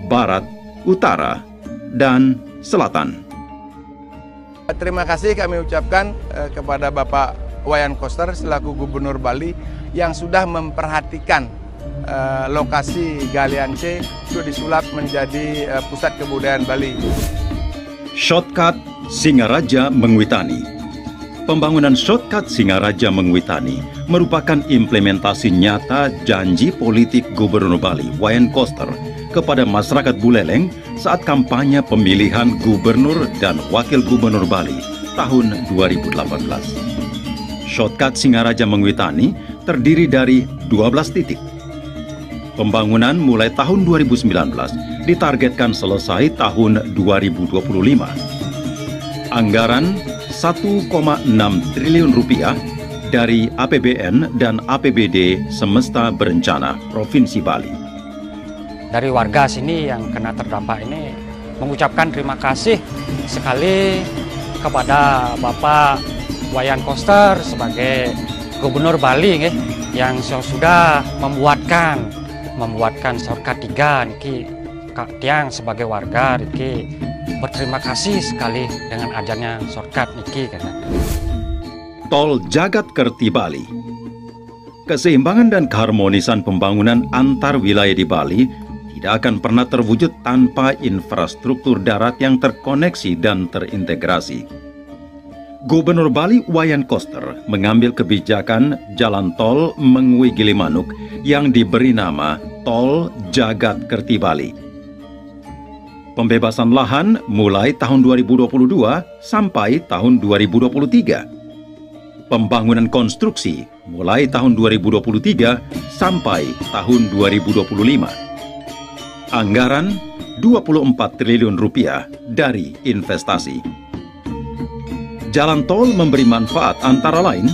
Barat, Utara, dan Selatan. Terima kasih kami ucapkan kepada Bapak Wayan Koster selaku Gubernur Bali yang sudah memperhatikan lokasi Galian C untuk disulap menjadi pusat kebudayaan Bali. Shortcut Singaraja Mengwitani. Pembangunan Shortcut Singaraja Mengwitani merupakan implementasi nyata janji politik Gubernur Bali Wayan Koster kepada masyarakat Buleleng saat kampanye pemilihan Gubernur dan Wakil Gubernur Bali tahun 2018. Shortcut Singaraja Mengwitani terdiri dari 12 titik. Pembangunan mulai tahun 2019 ditargetkan selesai tahun 2025. Anggaran 1,6 triliun rupiah dari APBN dan APBD Semesta Berencana Provinsi Bali. Dari warga sini yang kena terdampak ini mengucapkan terima kasih sekali kepada Bapak Wayan Koster sebagai Gubernur Bali yang sudah membuatkan shortcut 3 niki tiang sebagai warga niki berterima kasih sekali dengan adanya shortcut niki. Tol Jagat Kerti Bali. Keseimbangan dan keharmonisan pembangunan antar wilayah di Bali tidak akan pernah terwujud tanpa infrastruktur darat yang terkoneksi dan terintegrasi. Gubernur Bali Wayan Koster mengambil kebijakan jalan tol Mengwi Gilimanuk yang diberi nama Tol Jagat Kerti Bali. Pembebasan lahan mulai tahun 2022 sampai tahun 2023. Pembangunan konstruksi mulai tahun 2023 sampai tahun 2025. Anggaran 24 triliun rupiah dari investasi. Jalan tol memberi manfaat antara lain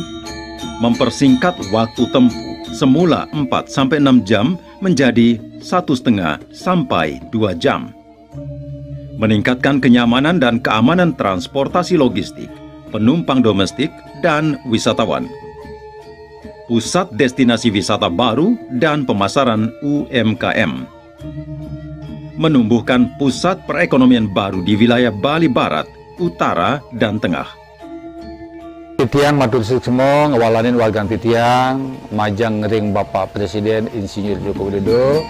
mempersingkat waktu tempuh semula 4-6 jam menjadi 1,5 sampai 2 jam. Meningkatkan kenyamanan dan keamanan transportasi logistik, penumpang domestik, dan wisatawan. Pusat destinasi wisata baru dan pemasaran UMKM. Menumbuhkan pusat perekonomian baru di wilayah Bali Barat, Utara, dan Tengah. Titiang matur suksmo ngawalanin warga Titiang, majang ring Bapak Presiden Insinyur Joko Widodo,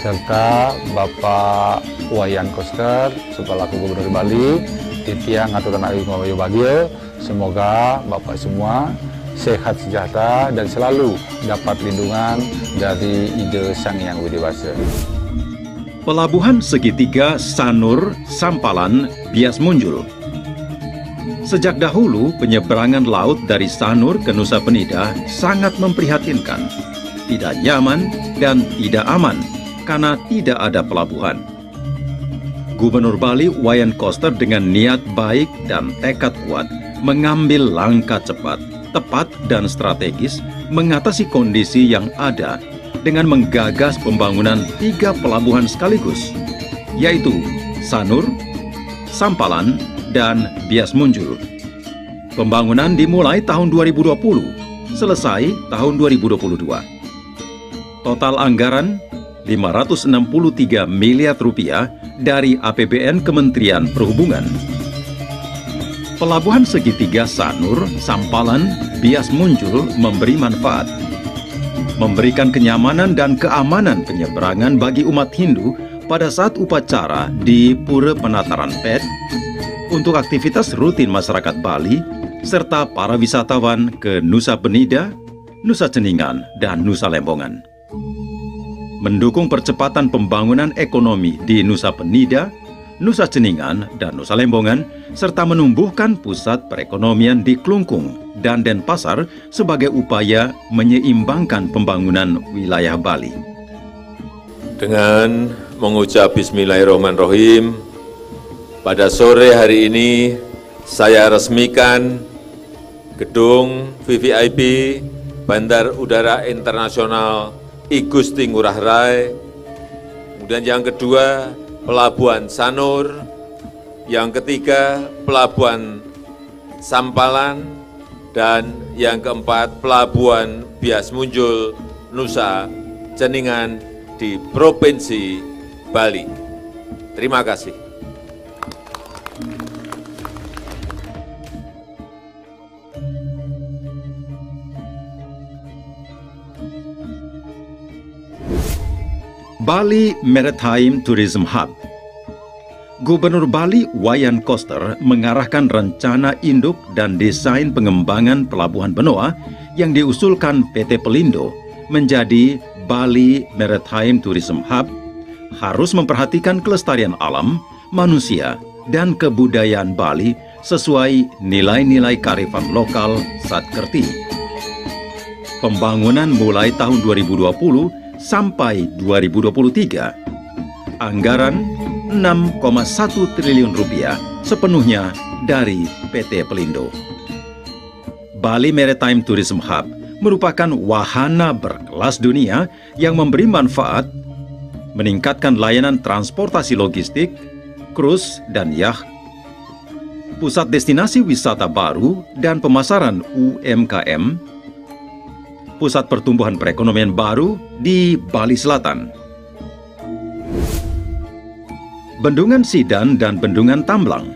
serta Bapak Wayan Koster, selaku Gubernur Bali. Titiang aturan ari ngoyo bagio, semoga Bapak semua sehat sejahtera dan selalu dapat lindungan dari ide Sang Hyang Widi Wasa. Pelabuhan segitiga Sanur, Sampalan, Bias Munjul. Sejak dahulu, penyeberangan laut dari Sanur ke Nusa Penida sangat memprihatinkan, tidak nyaman dan tidak aman karena tidak ada pelabuhan. Gubernur Bali Wayan Koster dengan niat baik dan tekad kuat mengambil langkah cepat, tepat dan strategis mengatasi kondisi yang ada dengan menggagas pembangunan 3 pelabuhan sekaligus, yaitu Sanur, Sampalan, dan Bias Munjul. Pembangunan dimulai tahun 2020, selesai tahun 2022. Total anggaran 563 miliar rupiah dari APBN Kementerian Perhubungan. Pelabuhan segitiga Sanur, Sampalan, Bias Munjul memberi manfaat, memberikan kenyamanan dan keamanan penyeberangan bagi umat Hindu pada saat upacara di Pura Penataran Pet, untuk aktivitas rutin masyarakat Bali, serta para wisatawan ke Nusa Penida, Nusa Ceningan, dan Nusa Lembongan. Mendukung percepatan pembangunan ekonomi di Nusa Penida, Nusa Ceningan, dan Nusa Lembongan, serta menumbuhkan pusat perekonomian di Klungkung dan Denpasar sebagai upaya menyeimbangkan pembangunan wilayah Bali. Dengan mengucap Bismillahirrahmanirrahim, pada sore hari ini saya resmikan gedung VVIP Bandar Udara Internasional I Gusti Ngurah Rai. Kemudian yang kedua, Pelabuhan Sanur. Yang ketiga, Pelabuhan Sampalan. Dan yang keempat, Pelabuhan Bias Munjul, Nusa Ceningan di Provinsi Bali. Terima kasih. Bali Maritime Tourism Hub. Gubernur Bali Wayan Koster mengarahkan rencana induk dan desain pengembangan pelabuhan Benoa yang diusulkan PT Pelindo menjadi Bali Maritime Tourism Hub harus memperhatikan kelestarian alam, manusia, dan kebudayaan Bali sesuai nilai-nilai kearifan lokal Satkerti. Pembangunan mulai tahun 2020 sampai 2023. Anggaran 6,1 triliun rupiah sepenuhnya dari PT Pelindo. Bali Maritime Tourism Hub merupakan wahana berkelas dunia yang memberi manfaat, meningkatkan layanan transportasi logistik, krus dan yacht, pusat destinasi wisata baru dan pemasaran UMKM, pusat pertumbuhan perekonomian baru di Bali Selatan. Bendungan Sidan dan Bendungan Tamblang.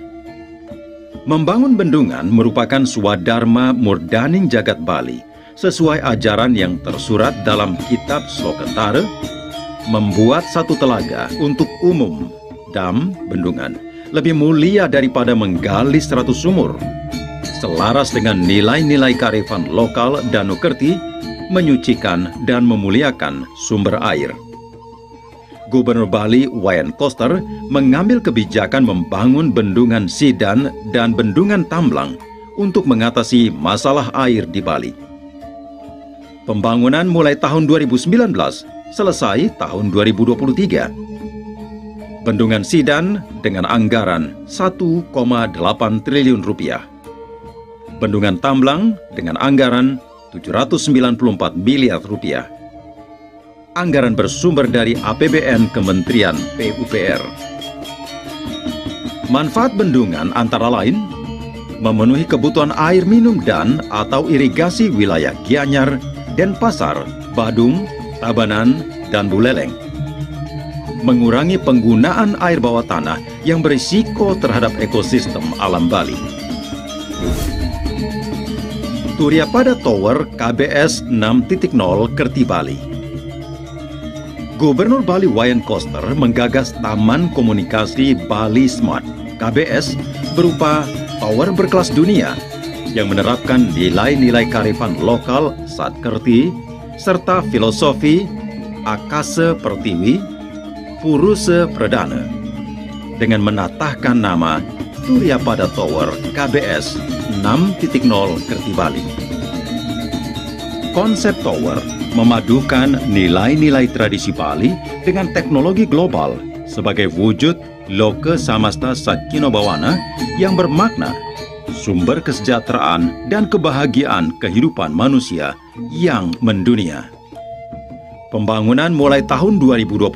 Membangun bendungan merupakan swadharma murdaning jagat Bali sesuai ajaran yang tersurat dalam kitab Slokantara, membuat satu telaga untuk umum, dam, bendungan, lebih mulia daripada menggali 100 sumur. Selaras dengan nilai-nilai kearifan lokal Danu Kerti, menyucikan dan memuliakan sumber air. Gubernur Bali Wayan Koster mengambil kebijakan membangun bendungan Sidan dan bendungan Tamblang untuk mengatasi masalah air di Bali. Pembangunan mulai tahun 2019, selesai tahun 2023. Bendungan Sidan dengan anggaran 1,8 triliun rupiah. Bendungan Tamblang dengan anggaran 794 miliar rupiah. Anggaran bersumber dari APBN Kementerian PUPR. Manfaat bendungan antara lain memenuhi kebutuhan air minum dan atau irigasi wilayah Gianyar, Denpasar, Badung, Tabanan, dan Buleleng. Mengurangi penggunaan air bawah tanah yang berisiko terhadap ekosistem alam Bali. Turiapada Tower KBS 6.0 Kerti Bali. Gubernur Bali Wayan Koster menggagas Taman Komunikasi Bali Smart KBS berupa tower berkelas dunia yang menerapkan nilai-nilai kearifan lokal Satkerti serta filosofi Akase Pertiwi Puruse Pradana dengan menatahkan nama Turiapada Tower KBS 6.0 Kerti Bali. Konsep tower memadukan nilai-nilai tradisi Bali dengan teknologi global sebagai wujud Loke Samasta Sakino Bawana yang bermakna sumber kesejahteraan dan kebahagiaan kehidupan manusia yang mendunia. Pembangunan mulai tahun 2022,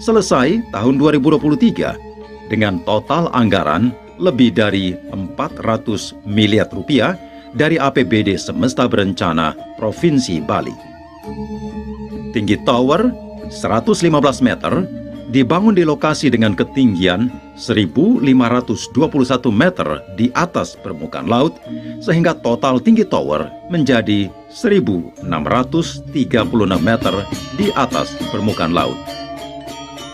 selesai tahun 2023 dengan total anggaran lebih dari 400 miliar rupiah dari APBD Semesta Berencana Provinsi Bali. Tinggi tower 115 meter dibangun di lokasi dengan ketinggian 1.521 meter di atas permukaan laut, sehingga total tinggi tower menjadi 1.636 meter di atas permukaan laut.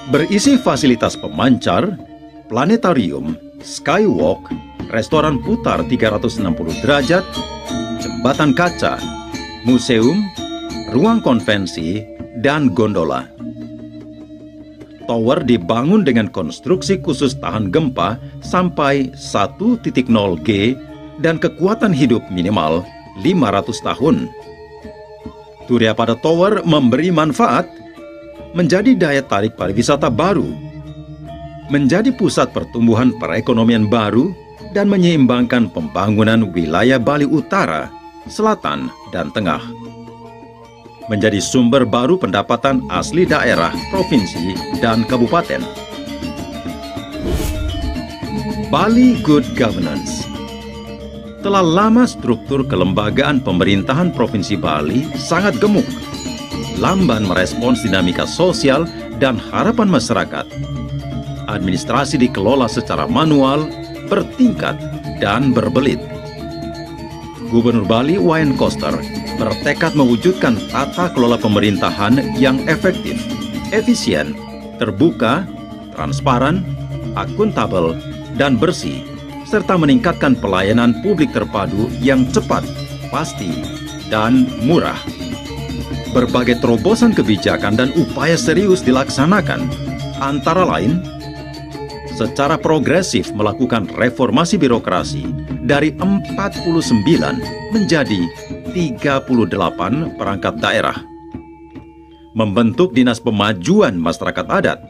Berisi fasilitas pemancar, planetarium, skywalk, restoran putar 360 derajat, jembatan kaca, museum, ruang konvensi, dan gondola. Tower dibangun dengan konstruksi khusus tahan gempa sampai 1.0 G dan kekuatan hidup minimal 500 tahun. Turiapada Tower memberi manfaat menjadi daya tarik pariwisata baru, menjadi pusat pertumbuhan perekonomian baru, dan menyeimbangkan pembangunan wilayah Bali Utara, Selatan, dan Tengah. Menjadi sumber baru pendapatan asli daerah, provinsi, dan kabupaten. Bali Good Governance. Telah lama struktur kelembagaan pemerintahan Provinsi Bali sangat gemuk, lamban merespons dinamika sosial dan harapan masyarakat. Administrasi dikelola secara manual, bertingkat, dan berbelit. Gubernur Bali Wayan Koster bertekad mewujudkan tata kelola pemerintahan yang efektif, efisien, terbuka, transparan, akuntabel, dan bersih, serta meningkatkan pelayanan publik terpadu yang cepat, pasti, dan murah. Berbagai terobosan kebijakan dan upaya serius dilaksanakan, antara lain secara progresif melakukan reformasi birokrasi dari 49 menjadi 38 perangkat daerah, membentuk Dinas Pemajuan Masyarakat Adat,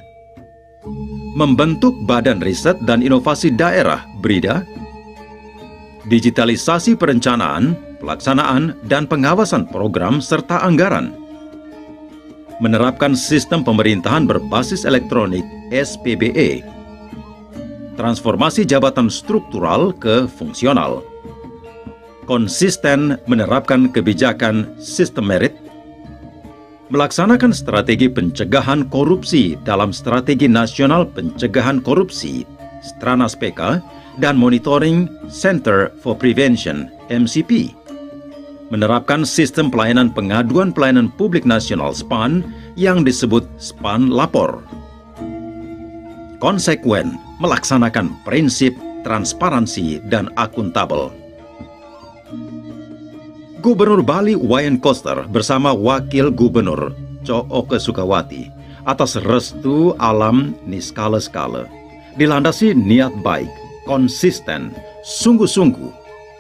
membentuk Badan Riset dan Inovasi Daerah (BRIDA), digitalisasi perencanaan, pelaksanaan, dan pengawasan program serta anggaran, menerapkan sistem pemerintahan berbasis elektronik (SPBE), transformasi jabatan struktural ke fungsional, konsisten menerapkan kebijakan sistem merit, melaksanakan strategi pencegahan korupsi dalam Strategi Nasional Pencegahan Korupsi Stranas PK dan Monitoring Center for Prevention MCP, menerapkan sistem pelayanan pengaduan pelayanan publik nasional SPAN yang disebut SPAN Lapor, konsekuen melaksanakan prinsip transparansi dan akuntabel. Gubernur Bali Wayan Koster bersama Wakil Gubernur Cooke Sukawati atas restu alam niskala-skala dilandasi niat baik, konsisten, sungguh-sungguh,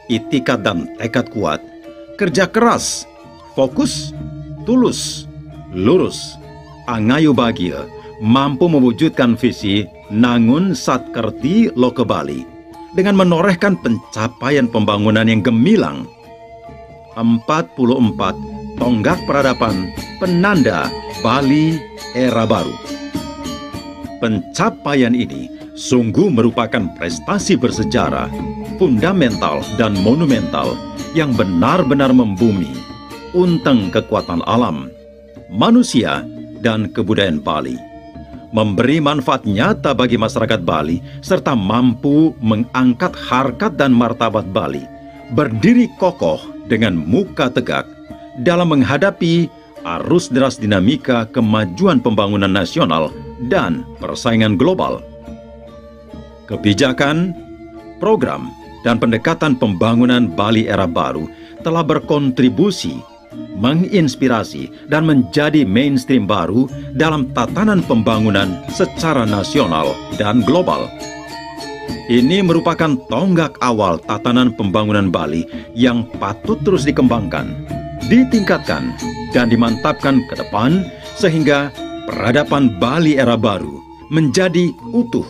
itikat dan tekad kuat, kerja keras, fokus, tulus, lurus, angayu bahagia, mampu mewujudkan visi Nangun Satkerti Loke Bali dengan menorehkan pencapaian pembangunan yang gemilang. 44 tonggak peradaban penanda Bali era baru. Pencapaian ini sungguh merupakan prestasi bersejarah, fundamental dan monumental yang benar-benar membumi, unteng kekuatan alam, manusia, dan kebudayaan Bali, memberi manfaat nyata bagi masyarakat Bali, serta mampu mengangkat harkat dan martabat Bali, berdiri kokoh dengan muka tegak dalam menghadapi arus deras dinamika kemajuan pembangunan nasional dan persaingan global. Kebijakan, program, dan pendekatan pembangunan Bali era baru telah berkontribusi, menginspirasi, dan menjadi mainstream baru dalam tatanan pembangunan secara nasional dan global. Ini merupakan tonggak awal tatanan pembangunan Bali yang patut terus dikembangkan, ditingkatkan, dan dimantapkan ke depan sehingga peradaban Bali era baru menjadi utuh,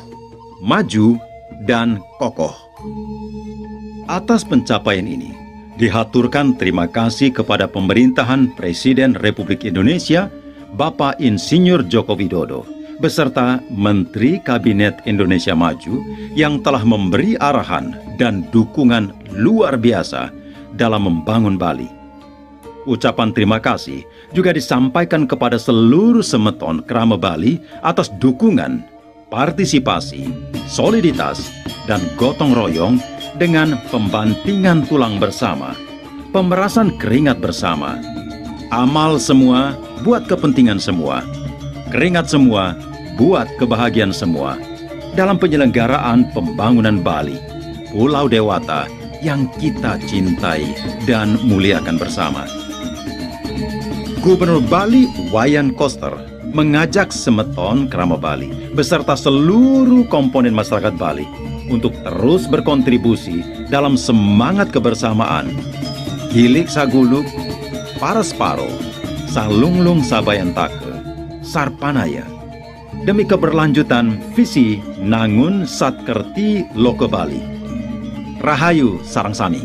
maju, dan kokoh. Atas pencapaian ini, dihaturkan terima kasih kepada pemerintahan Presiden Republik Indonesia, Bapak Insinyur Joko Widodo, beserta Menteri Kabinet Indonesia Maju yang telah memberi arahan dan dukungan luar biasa dalam membangun Bali. Ucapan terima kasih juga disampaikan kepada seluruh semeton Krama Bali atas dukungan, partisipasi, soliditas, dan gotong royong dengan pembantingan tulang bersama, pemerasan keringat bersama, amal semua buat kepentingan semua, keringat semua buat kebahagiaan semua, dalam penyelenggaraan pembangunan Bali, Pulau Dewata yang kita cintai dan muliakan bersama. Gubernur Bali Wayan Koster mengajak semeton Krama Bali beserta seluruh komponen masyarakat Bali untuk terus berkontribusi dalam semangat kebersamaan Gilik Saguluk, Parasparo, Salunglung Sabayantake, Sarpanaya, demi keberlanjutan visi Nangun Satkerti Loke Bali. Rahayu Sarangsani.